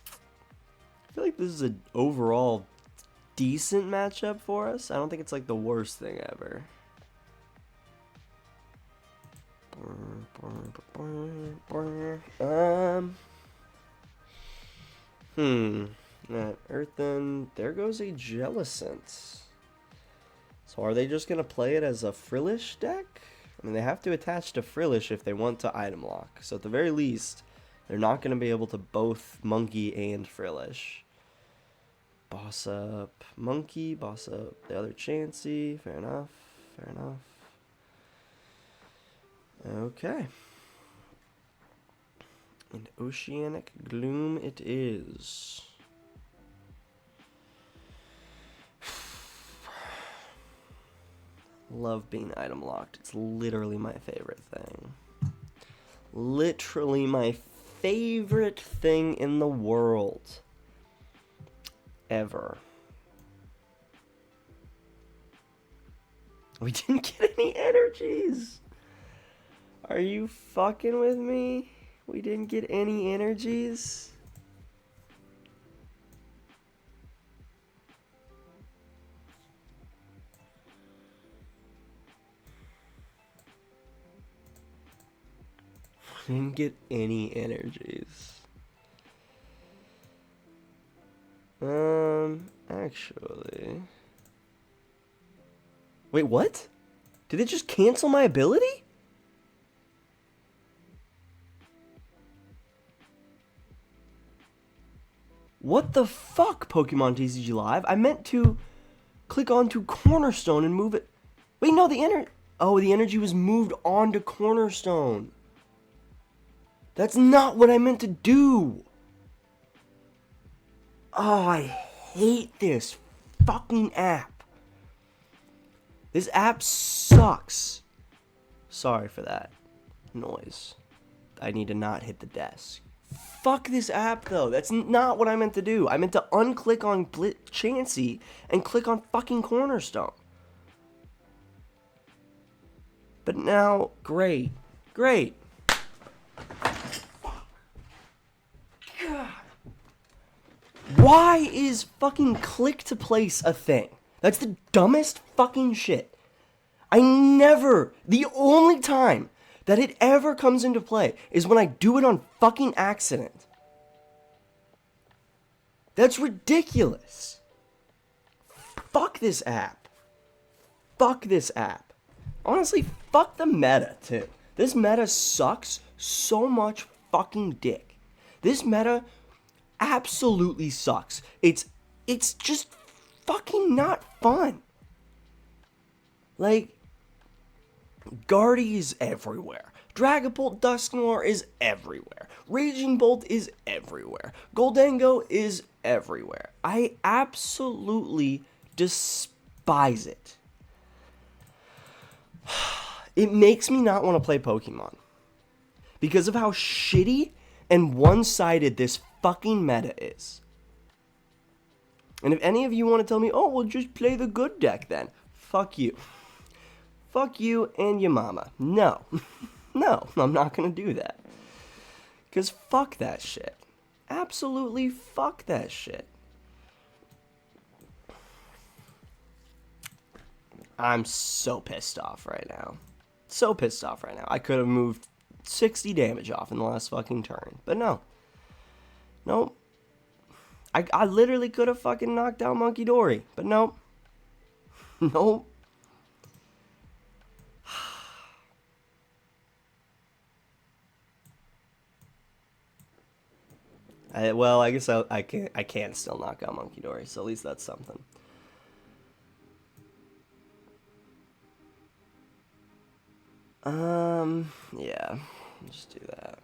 I feel like this is an overall decent matchup for us. I don't think it's like the worst thing ever. Earthen, there goes a Jellicent. So are they just going to play it as a Frillish deck? I mean, they have to attach to Frillish if they want to item lock. So at the very least, they're not going to be able to both Monkey and Frillish. Boss up Monkey, boss up the other Chansey. Fair enough. Okay. And Oceanic Gloom it is. Love being item locked. It's literally my favorite thing. Literally my favorite thing in the world. Ever. We didn't get any energies. Are you fucking with me? We didn't get any energies. We didn't get any energies. Actually. Wait, what? Did it just cancel my ability? What the fuck, Pokemon TCG Live? I meant to click onto Cornerstone and move it. Wait, no, the energy was moved onto Cornerstone. That's not what I meant to do. Oh, I hate this fucking app. This app sucks. Sorry for that noise. I need to not hit the desk. Fuck this app, though. That's not what I meant to do. I meant to unclick on Chansey and click on fucking Cornerstone. But now, great. God. Why is fucking click to place a thing? That's the dumbest fucking shit. The only time that it ever comes into play is when I do it on fucking accident. That's ridiculous. Fuck this app. Fuck this app. Honestly, fuck the meta, too. This meta sucks so much fucking dick. This meta absolutely sucks. It's just fucking not fun. Like, Guardy is everywhere. Dragapult Dusknoir is everywhere. Raging Bolt is everywhere. Goldango is everywhere. I absolutely despise it. It makes me not want to play Pokemon. Because of how shitty and one-sided this fucking meta is. And if any of you want to tell me, oh, well, just play the good deck then. Fuck you. Fuck you and your mama. No. No, I'm not going to do that. Because fuck that shit. Absolutely fuck that shit. I'm so pissed off right now. So pissed off right now. I could have moved 60 damage off in the last fucking turn. But no. Nope. I literally could have fucking knocked out Munkidori. But nope. Nope. Well, I guess I can still knock out Munkidori, so at least that's something. Yeah, just do that.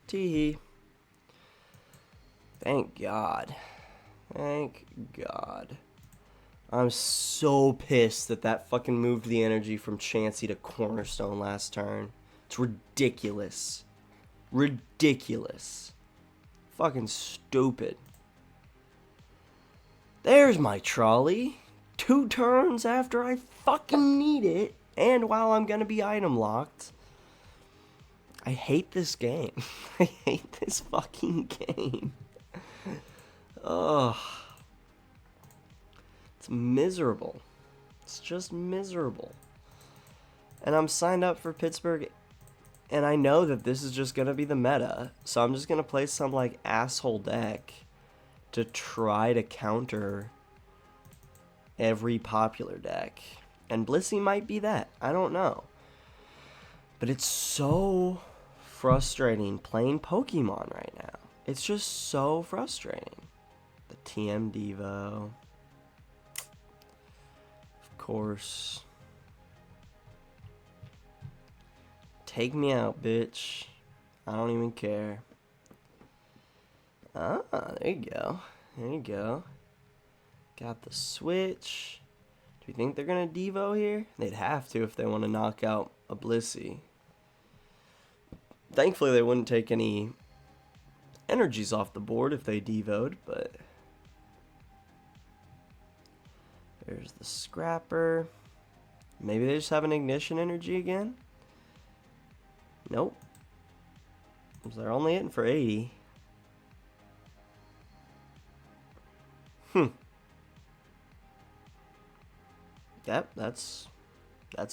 Teehee. Thank God. Thank God. I'm so pissed that fucking moved the energy from Chansey to Cornerstone last turn. It's ridiculous. Ridiculous. Fucking stupid. There's my trolley. 2 turns after I fucking need it. And while I'm gonna be item locked. I hate this game. I hate this fucking game. Ugh. It's miserable. It's just miserable. And I'm signed up for Pittsburgh. And I know that this is just going to be the meta. So I'm just going to play some, like, asshole deck to try to counter every popular deck. And Blissey might be that. I don't know. But it's so frustrating playing Pokemon right now. It's just so frustrating. The TM Devo. Of course. Take me out, bitch. I don't even care. Ah, there you go. There you go. Got the switch. Do you think they're going to Devo here? They'd have to if they want to knock out a Blissey. Thankfully, they wouldn't take any energies off the board if they Devo'd, but... There's the Scrapper. Maybe they just have an Ignition Energy again? Nope. They're only hitting for 80. Yep, that's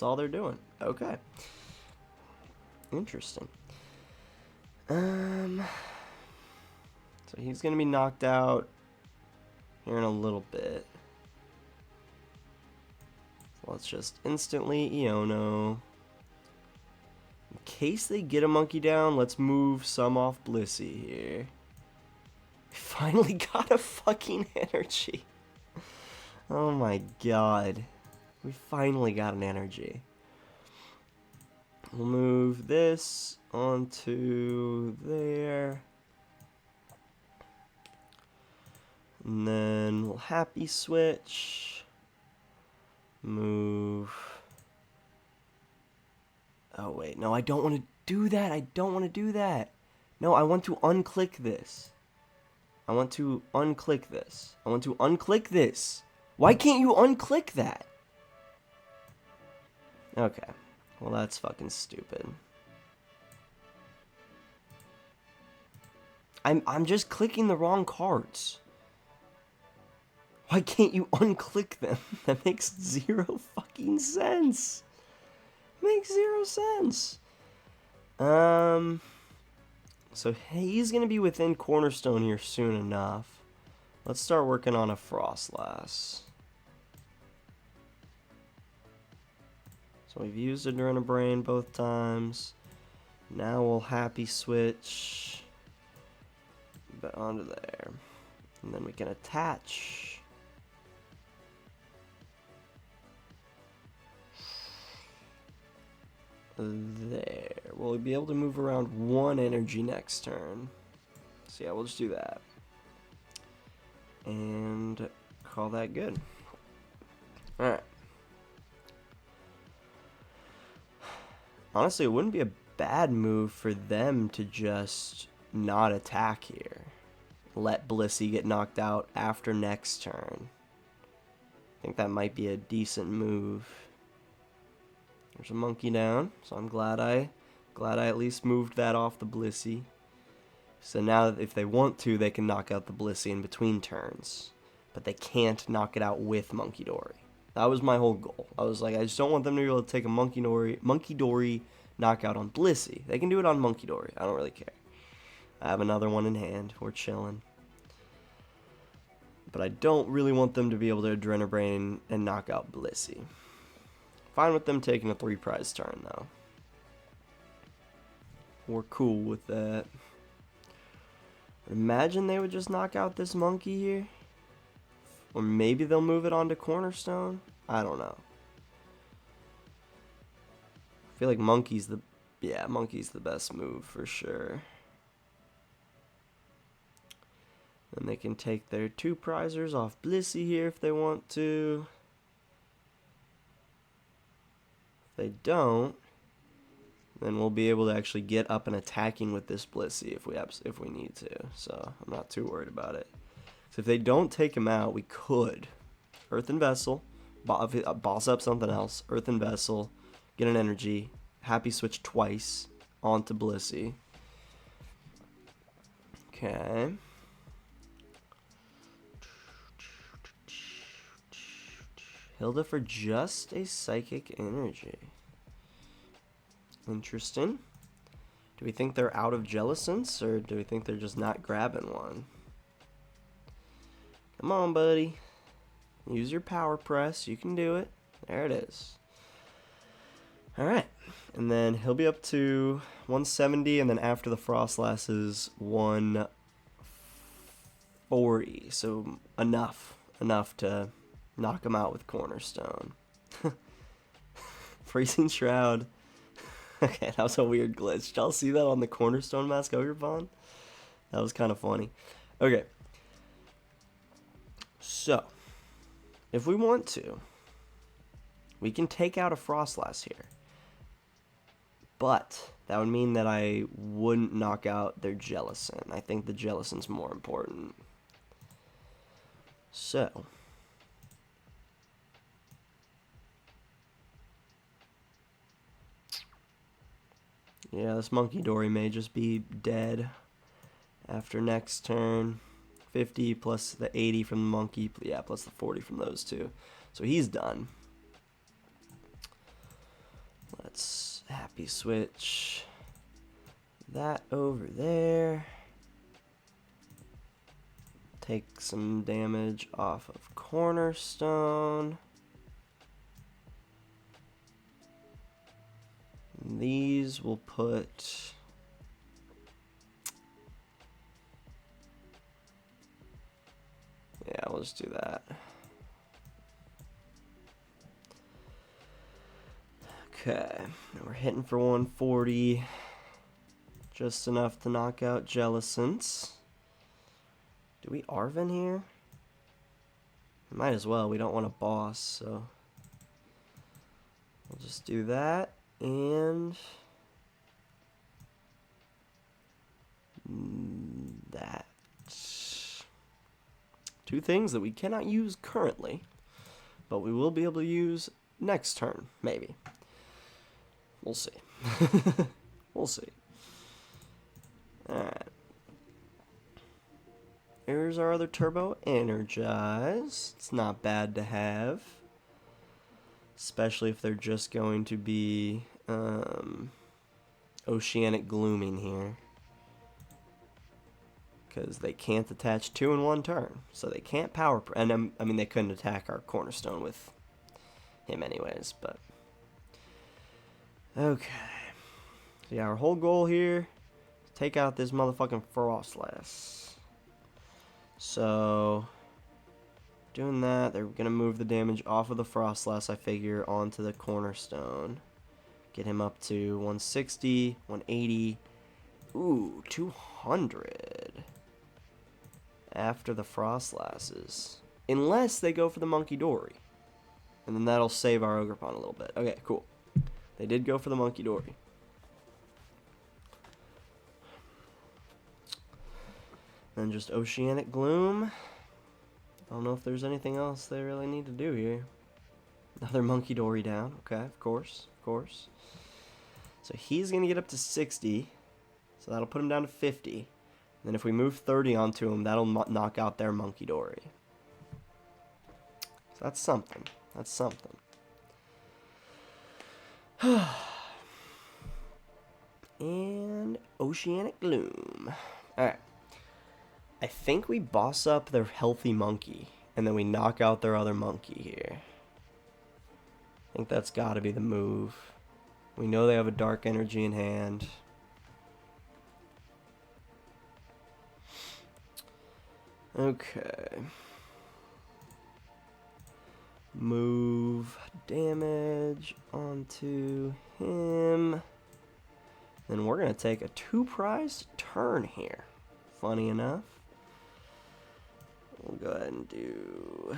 all they're doing. Okay. Interesting. So he's gonna be knocked out here in a little bit. So let's just instantly Iono. In case they get a monkey down, let's move some off Blissey here. We finally got a fucking energy. Oh my god. We finally got an energy. We'll move this onto there. And then we'll happy switch. Move. Oh, wait. No, I don't want to do that. I don't want to do that. No, I want to unclick this. I want to unclick this. I want to unclick this. Why can't you unclick that? Okay. Well, that's fucking stupid. I'm just clicking the wrong cards. Why can't you unclick them? That makes zero fucking sense. Makes zero sense. So he's gonna be within Cornerstone here soon enough. Let's start working on a Frostlass. So we've used Adrenabrain both times. Now we'll happy switch onto there. And then we can attach. There. We'll be able to move around one energy next turn. So yeah, we'll just do that. And call that good. Alright. Honestly, it wouldn't be a bad move for them to just not attack here. Let Blissey get knocked out after next turn. I think that might be a decent move. There's a monkey down, so I'm glad I at least moved that off the Blissey. So now if they want to, they can knock out the Blissey in between turns. But they can't knock it out with Munkidori. That was my whole goal. I was like, I just don't want them to be able to take a Munkidori knockout on Blissey. They can do it on Munkidori. I don't really care. I have another one in hand. We're chilling. But I don't really want them to be able to Adrenabrain and knock out Blissey. Fine with them taking a 3-prize turn, though. We're cool with that. Imagine they would just knock out this monkey here. Or maybe they'll move it onto Cornerstone. I don't know. I feel like monkey's the best move for sure. And they can take their 2-prizers off Blissey here if they want to. If they don't, then we'll be able to actually get up and attacking with this Blissey if we need to. So I'm not too worried about it. So if they don't take him out, we could Earthen Vessel, boss up something else, Earthen Vessel, get an energy, happy switch twice onto Blissey. Okay. Hilda for just a psychic energy. Interesting. Do we think they're out of Jellicents, or do we think they're just not grabbing one? Come on, buddy. Use your power press. You can do it. There it is. Alright. And then he'll be up to 170, and then after the Frostlass is 140. So enough to knock him out with Cornerstone. Freezing Shroud. Okay, that was a weird glitch. Did y'all see that on the Cornerstone mask Ogerpon? That was kind of funny. Okay. So, if we want to, we can take out a Frostlass here. But that would mean that I wouldn't knock out their Jellicent. I think the Jellicent's more important. So, yeah, this Munkidori may just be dead after next turn. 50 plus the 80 from the monkey, yeah, plus the 40 from those two. So he's done. Let's happy switch that over there. Take some damage off of Cornerstone. And these will put... yeah, we'll just do that. Okay, we're hitting for 140. Just enough to knock out Jellicents. Do we Arven here? Might as well. We don't want a boss, so we'll just do that. And that. Two things that we cannot use currently, but we will be able to use next turn, maybe. We'll see. We'll see. Alright. Here's our other turbo, Energize. It's not bad to have, especially if they're just going to be Oceanic Glooming here, because they can't attach 2 in one turn, so they can't power. And I mean, they couldn't attack our Cornerstone with him anyways, but okay. So yeah, our whole goal here is take out this motherfucking Frostlass. So doing that, they're gonna move the damage off of the Frostlass, I figure, onto the Cornerstone. Get him up to 160, 180, ooh, 200 after the Frostlasses. Unless they go for the Munkidori. And then that'll save our Ogerpon a little bit. Okay, cool. They did go for the Munkidori. Then just Oceanic Gloom. I don't know if there's anything else they really need to do here. Another Munkidori down. Okay, of course, of course. So he's going to get up to 60. So that'll put him down to 50. And then if we move 30 onto him, that'll knock out their Munkidori. So that's something. That's something. And Oceanic Gloom. Alright. I think we boss up their healthy monkey, and then we knock out their other monkey here. I think that's got to be the move. We know they have a dark energy in hand. Okay. Move damage onto him. Then we're going to take a 2-prize turn here. Funny enough. We'll go ahead and do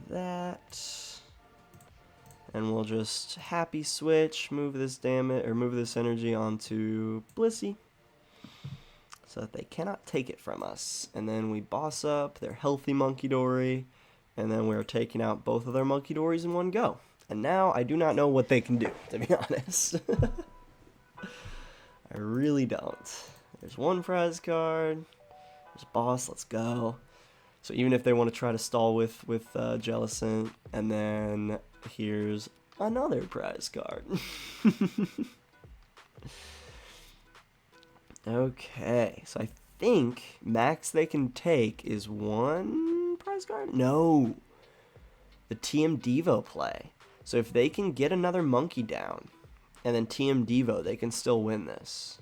that. And we'll just happy switch, move this damage, or move this energy onto Blissey, so that they cannot take it from us. And then we boss up their healthy Munkidori, and then we're taking out both of their Munkidoris in one go. And now I do not know what they can do, to be honest. I really don't. There's one prize card. There's boss. Let's go. So even if they want to try to stall with Jellicent, and then here's another prize card. Okay, so I think max they can take is one prize card? No. The TM Devo play. So if they can get another monkey down, and then TM Devo, they can still win this.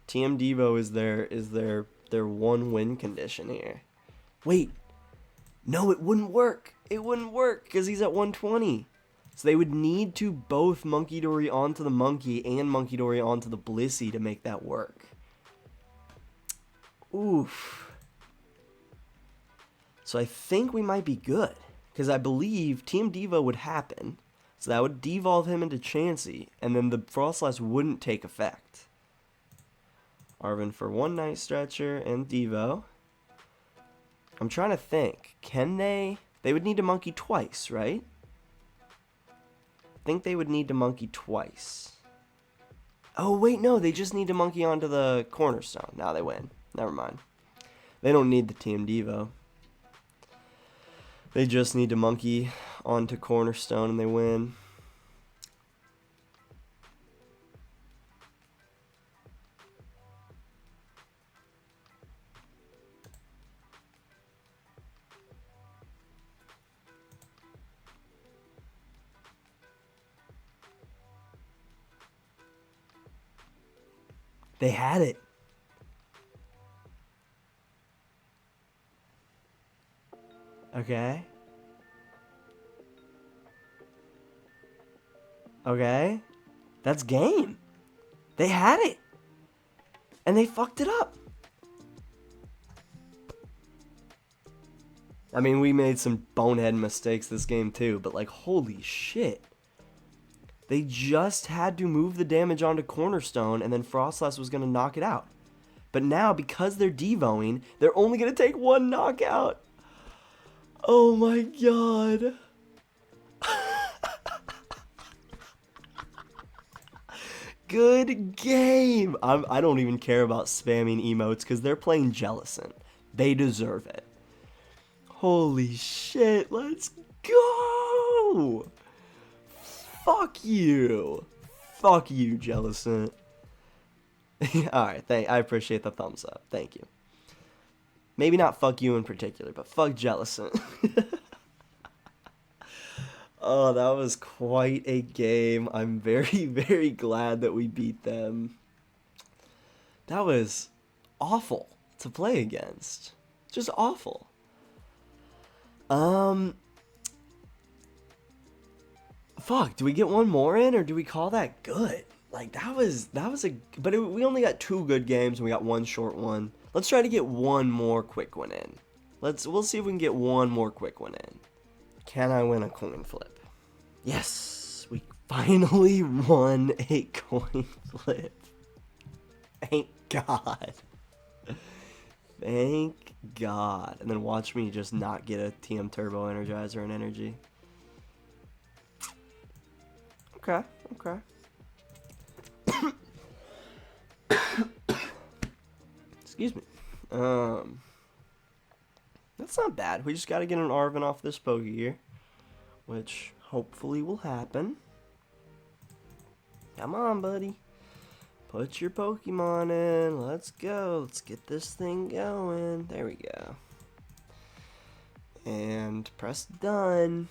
TM Devo is their one win condition here. Wait. No, it wouldn't work. It wouldn't work because he's at 120. So they would need to both Munkidori onto the monkey and Munkidori onto the Blissey to make that work. Oof. So I think we might be good, because I believe Team Devo would happen. So that would devolve him into Chansey, and then the Frostlass wouldn't take effect. Arven for one Night Stretcher and Devo. I'm trying to think. Can they? They would need to monkey twice, right? I think they would need to monkey twice. Oh, wait, no. They just need to monkey onto the Cornerstone. Now they win. Never mind. They don't need the Team Devo. They just need to monkey onto Cornerstone and they win. They had it. Okay. Okay. That's game. They had it. And they fucked it up. I mean, we made some bonehead mistakes this game too, but like, holy shit. They just had to move the damage onto Cornerstone, and then Frostlass was going to knock it out. But now, because they're devoing, they're only going to take one knockout. Oh my god. Good game. I don't even care about spamming emotes because they're playing Jellicent. They deserve it. Holy shit, let's go. Fuck you. Fuck you, Jellicent. Alright, I appreciate the thumbs up. Thank you. Maybe not fuck you in particular, but fuck Jellicent. Oh, that was quite a game. I'm very, very glad that we beat them. That was awful to play against. Just awful. Fuck, do we get one more in, or do we call that good? Like, that was we only got 2 good games, and we got 1 short one. Let's try to get 1 more quick one in. We'll see if we can get 1 more quick one in. Can I win a coin flip? Yes, we finally won a coin flip. Thank God. Thank God. And then watch me just not get a TM Turbo Energizer and Energy. Okay, okay. Excuse me. That's not bad. We just gotta get an Arven off this Pokégear, which hopefully will happen. Come on, buddy. Put your Pokemon in. Let's go. Let's get this thing going. There we go. And press done.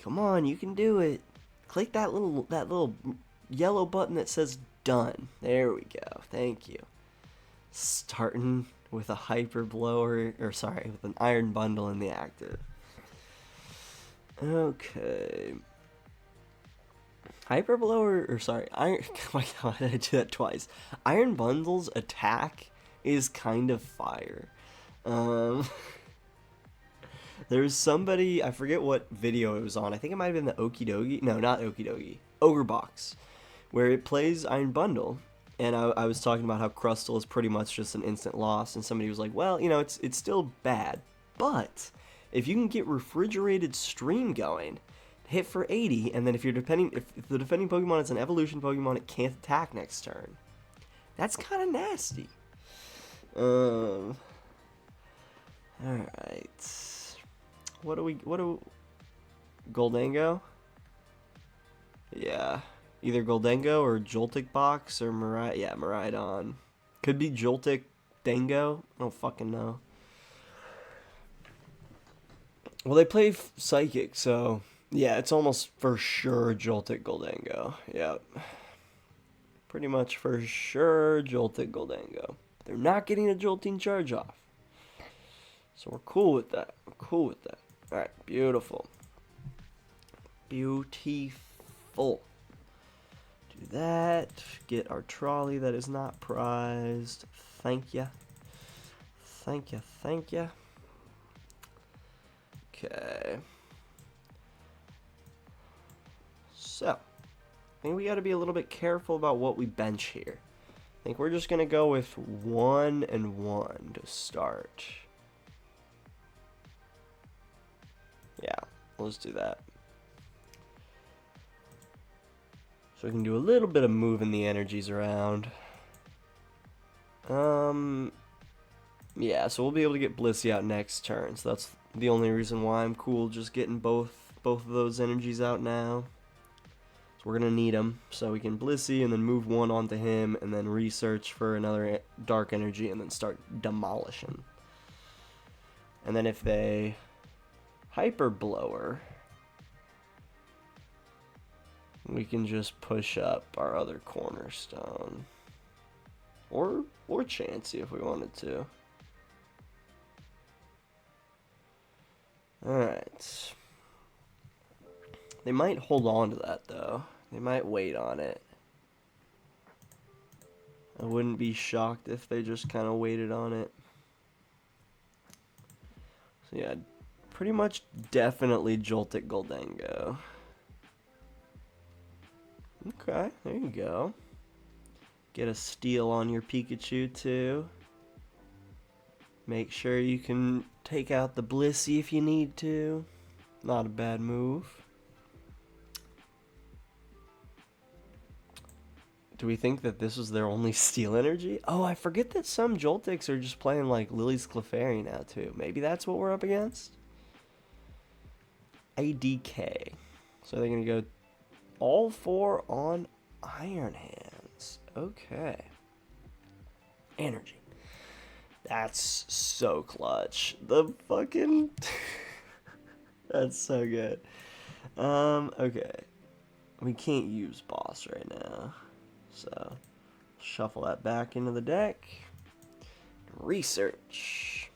Come on, you can do it. Click that little yellow button that says done. There we go. Thank you. Starting with a hyper blower, or sorry, with an iron bundle in the active. Okay. Hyper blower, or sorry, iron. Oh my god, I did that twice. Iron bundle's attack is kind of fire. There's somebody, I forget what video it was on. I think it might have been the Okidogi. No, not Okidogi. Ogerbox, where it plays Iron Bundle. And I was talking about how Crustle is pretty much just an instant loss, and somebody was like, well, you know, it's still bad, but if you can get Refrigerated Stream going, hit for 80, and then if the defending Pokemon is an evolution Pokemon, it can't attack next turn. That's kind of nasty. Alright. What do Goldango? Yeah. Either Goldango or Joltik Box or Miraidon. Could be Joltik Dango. I don't fucking know. Well, they play Psychic, so yeah, it's almost for sure Joltik Goldango. Yep. Pretty much for sure Joltik Goldango. They're not getting a Jolting Charge off. So we're cool with that. We're cool with that. Alright, beautiful. Beautiful. Do that. Get our trolley that is not prized. Thank ya. Thank ya. Thank ya. Okay. So, I think we got to be a little bit careful about what we bench here. I think we're just going to go with 1 and 1 to start. Yeah, let's do that. So we can do a little bit of moving the energies around. Yeah, so we'll be able to get Blissey out next turn. So that's the only reason why I'm cool just getting both of those energies out now. So we're going to need them. So we can Blissey and then move 1 onto him and then research for another Dark Energy and then start demolishing. And then if they Hyper Blower, we can just push up our other Cornerstone. Or Chansey if we wanted to. Alright. They might hold on to that though. They might wait on it. I wouldn't be shocked if they just kind of waited on it. So yeah, pretty much definitely Joltik Goldengo. Okay, there you go. Get a steal on your Pikachu too. Make sure you can take out the Blissey if you need to. Not a bad move. Do we think that this was their only Steel Energy? Oh, I forget that some Joltics are just playing like Lily's Clefairy now too. Maybe that's what we're up against? ADK. So they're going to go all 4 on Iron Hands. Okay. Energy. That's so clutch. The fucking... That's so good. Okay. We can't use boss right now. So, shuffle that back into the deck. Research.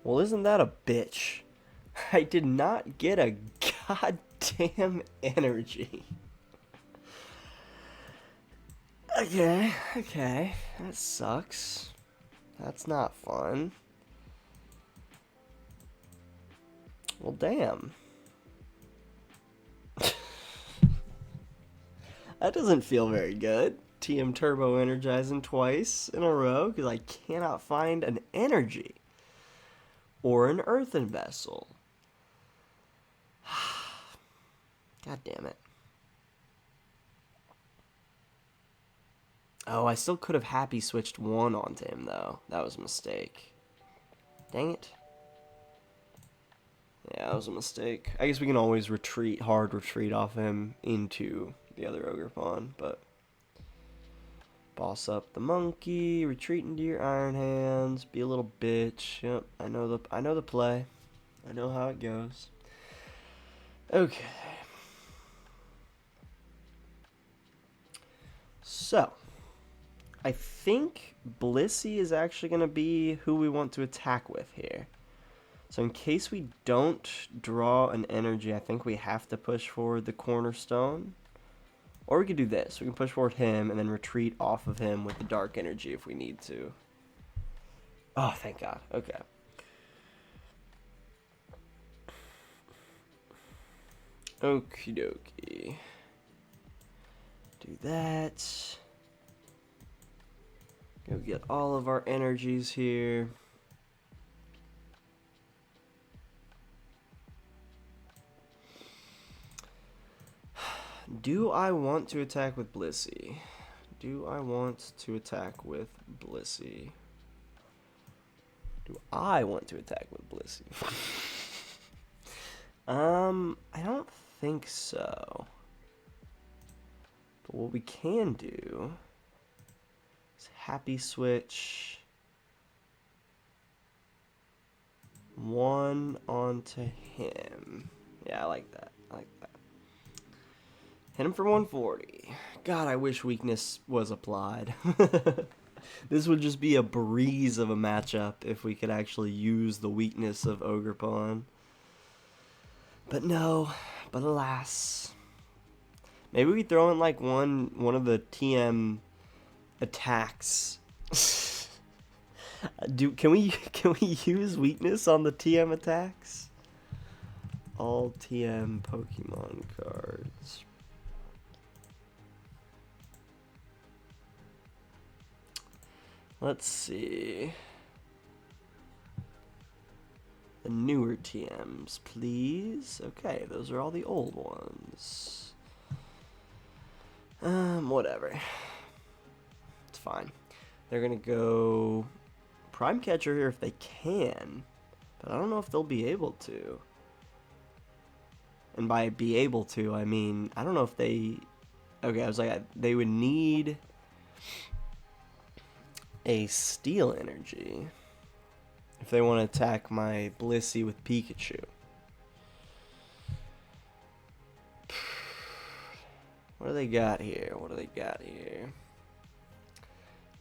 Well, isn't that a bitch? I did not get a goddamn energy. Okay, that sucks. That's not fun. Well, damn. That doesn't feel very good. TM Turbo energizing twice in a row because I cannot find an energy or an Earthen Vessel. God damn it. Oh, I still could have happy switched 1 onto him, though. That was a mistake. Dang it. Yeah, that was a mistake. I guess we can always hard retreat off him into the other Ogerpon, but... Boss up the monkey, retreat into your Iron Hands, be a little bitch. Yep, I know the play. I know how it goes. Okay. So, I think Blissey is actually going to be who we want to attack with here. So in case we don't draw an energy, I think we have to push forward the Cornerstone. Or we could do this. We can push forward him and then retreat off of him with the Dark Energy if we need to. Oh, thank God. Okay. Okie dokie. Do that. Go get all of our energies here. Do I want to attack with Blissey? Do I want to attack with Blissey? Do I want to attack with Blissey? I don't think so. But what we can do is happy switch 1 onto him. Yeah, I like that. I like that. Hit him for 140. God, I wish weakness was applied. This would just be a breeze of a matchup if we could actually use the weakness of Ogerpon. But no, but alas. Maybe we throw in like one of the TM attacks. Can we use weakness on the TM attacks? All TM Pokemon cards. Let's see. The newer TMs, please. Okay, those are all the old ones. Whatever. It's fine. They're gonna go Prime Catcher here if they can, but I don't know if they'll be able to. And by be able to, I mean, I don't know if they... Okay, I was like, they would need a Steel Energy if they want to attack my Blissey with Pikachu. What do they got here? What do they got here?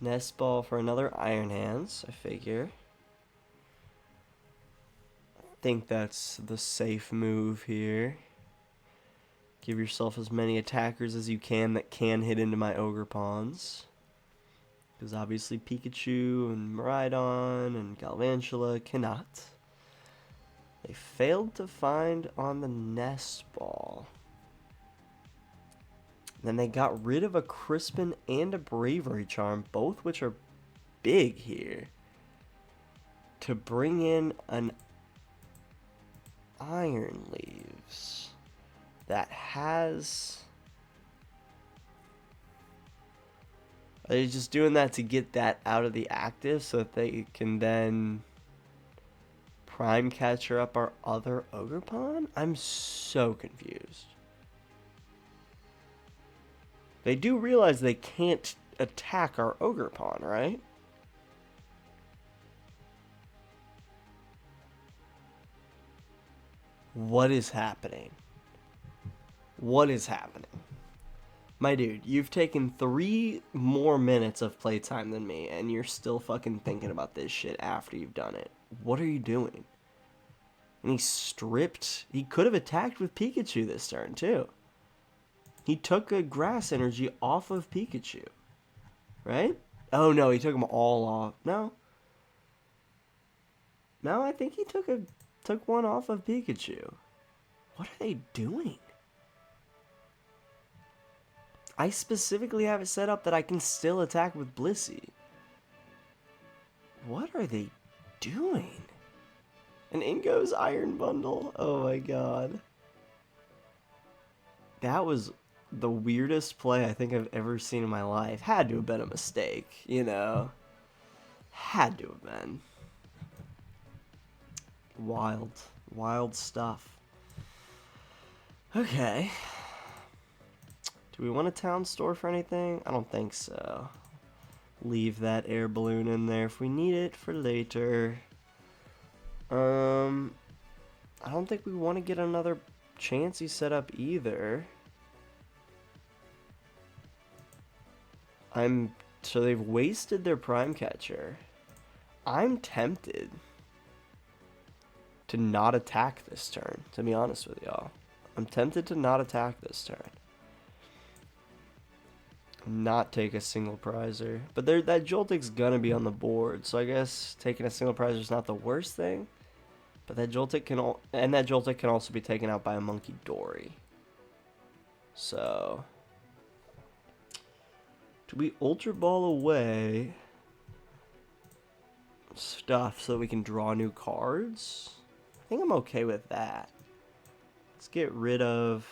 Nest Ball for another Iron Hands, I figure. I think that's the safe move here. Give yourself as many attackers as you can that can hit into my Ogerpons. Because obviously Pikachu and Miraidon and Galvantula cannot. They failed to find on the Nest Ball. Then they got rid of a Crispin and a Bravery Charm, both which are big here, to bring in an Iron Leaves that has... Are they just doing that to get that out of the active so that they can then prime catcher up our other Ogerpon? I'm so confused. They do realize they can't attack our Ogerpon, right? What is happening? What is happening? My dude, you've taken 3 more minutes of playtime than me, and you're still fucking thinking about this shit after you've done it. What are you doing? And he stripped... He could have attacked with Pikachu this turn, too. He took a Grass Energy off of Pikachu. Right? Oh, no, he took them all off. No. No, I think he took one off of Pikachu. What are they doing? I specifically have it set up that I can still attack with Blissey. What are they doing? And in goes Iron Bundle. Oh my god. That was the weirdest play I think I've ever seen in my life. Had to have been a mistake, you know. Had to have been. Wild. Wild stuff. Okay. Do we want a town store for anything? I don't think so. Leave that air balloon in there if we need it for later. I don't think we want to get another Chansey set up either. So they've wasted their prime catcher. I'm tempted to not attack this turn, to be honest with y'all. I'm tempted to not attack this turn. Not take a single prizer. But that Joltik's gonna be on the board, so I guess taking a single prizer is not the worst thing. But that Joltik can also be taken out by a Munkidori. So do we Ultra Ball away stuff so that we can draw new cards? I think I'm okay with that. Let's get rid of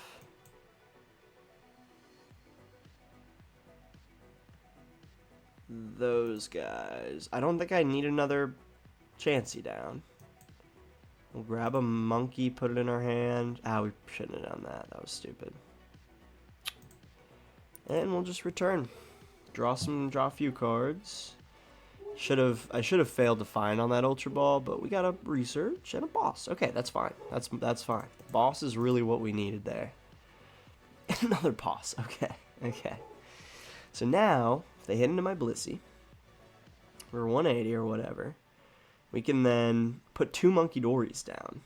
those guys. I don't think I need another Chansey down. We'll grab a monkey, put it in our hand. Ah, we shouldn't have done that. That was stupid. And we'll just return. Draw a few cards. I should have failed to find on that Ultra Ball, but we got a research and a boss. Okay, that's fine. That's fine. Boss is really what we needed there. Another boss. Okay. So now, if they hit into my Blissey, or 180 or whatever, we can then put 2 Munkidoris down.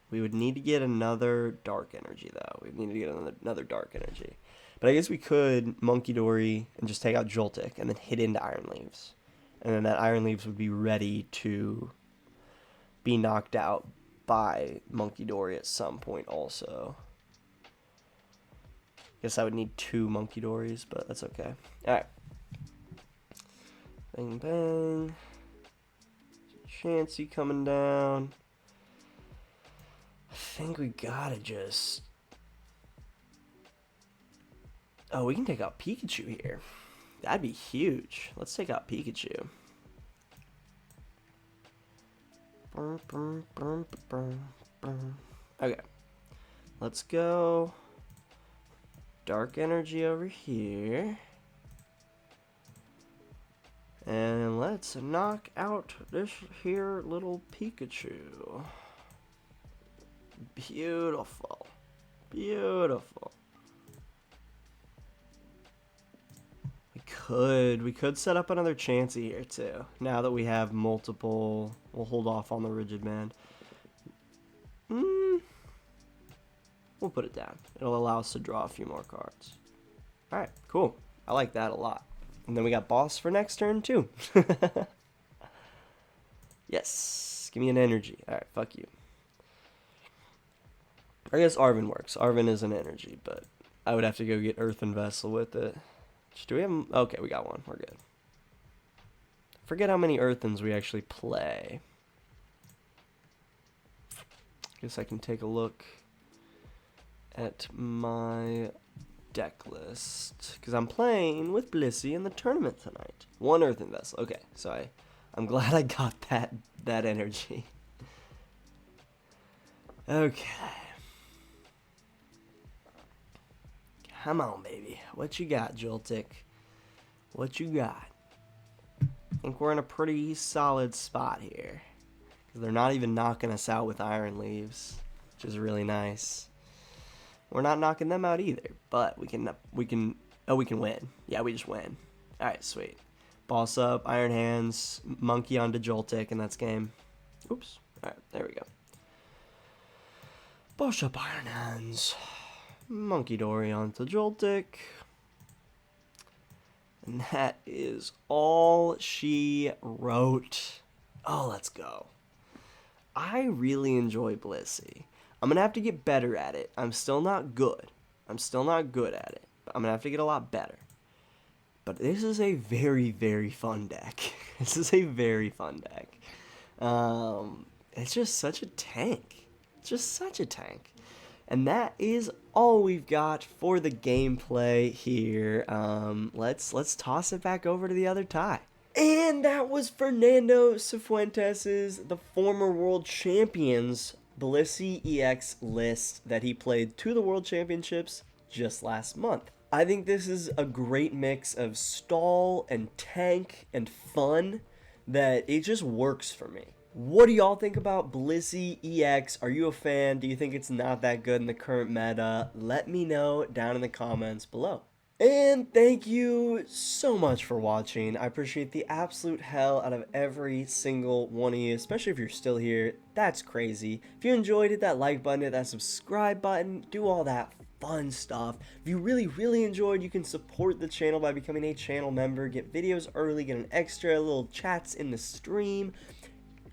We would need to get another Dark Energy, though. We need to get another Dark Energy. But I guess we could Munkidori and just take out Joltik and then hit into Iron Leaves. And then that Iron Leaves would be ready to be knocked out by Munkidori at some point also. Guess I would need 2 Munkidoris, but that's okay. Alright. Bang, bang. Chansey coming down. I think we gotta just... Oh, we can take out Pikachu here. That'd be huge. Let's take out Pikachu. Okay. Let's go Dark Energy over here. And let's knock out this here little Pikachu. Beautiful. Beautiful. We could set up another Chansey here too. Now that we have multiple, we'll hold off on the Rigid Band. We'll put it down. It'll allow us to draw a few more cards. Alright, cool. I like that a lot. And then we got boss for next turn, too. Yes. Give me an energy. Alright, fuck you. I guess Arven works. Arven is an energy, but I would have to go get Earthen Vessel with it. Do we have... Okay, we got one. We're good. Forget how many Earthens we actually play. Guess I can take a look at my deck list, because I'm playing with Blissey in the tournament tonight. One Earthen Vessel. Okay, so I'm glad I got that energy. Okay. Come on, baby. What you got, Joltik? What you got? I think we're in a pretty solid spot here. Because they're not even knocking us out with Iron Leaves, which is really nice. We're not knocking them out either, but we can win. Yeah, we just win. Alright, sweet. Boss up, Iron Hands, Monkey onto Joltik, and that's game. Oops. Alright, there we go. Boss up, Iron Hands. Munkidori onto Joltik. And that is all she wrote. Oh, let's go. I really enjoy Blissey. I'm going to have to get better at it. I'm still not good. But I'm going to have to get a lot better. But this is a very, very fun deck. It's just such a tank. And that is all we've got for the gameplay here. Let's toss it back over to the other tie. And that was Fernando Cifuentes, the former world champion's Blissey EX list that he played to the World Championships just last month. I think this is a great mix of stall and tank and fun that it just works for me. What do y'all think about Blissey EX? Are you a fan? Do you think it's not that good in the current meta? Let me know down in the comments below. And thank you so much for watching. I appreciate the absolute hell out of every single one of you, especially if you're still here. That's crazy. If you enjoyed, hit that like button, hit that subscribe button, do all that fun stuff. If you really enjoyed, you can support the channel by becoming a channel member, get videos early, get an extra little chats in the stream,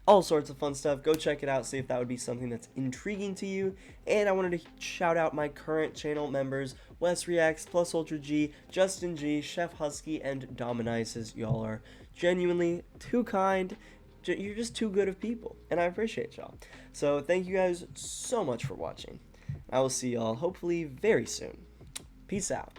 all sorts of fun stuff. Go check it out, see if that would be something that's intriguing to you. And I wanted to shout out my current channel members, Wes Reacts, Plus Ultra G, Justin G, Chef Husky, and Dominices. Y'all are genuinely too kind. You're just too good of people, and I appreciate y'all. So thank you guys so much for watching. I will see y'all hopefully very soon. Peace out.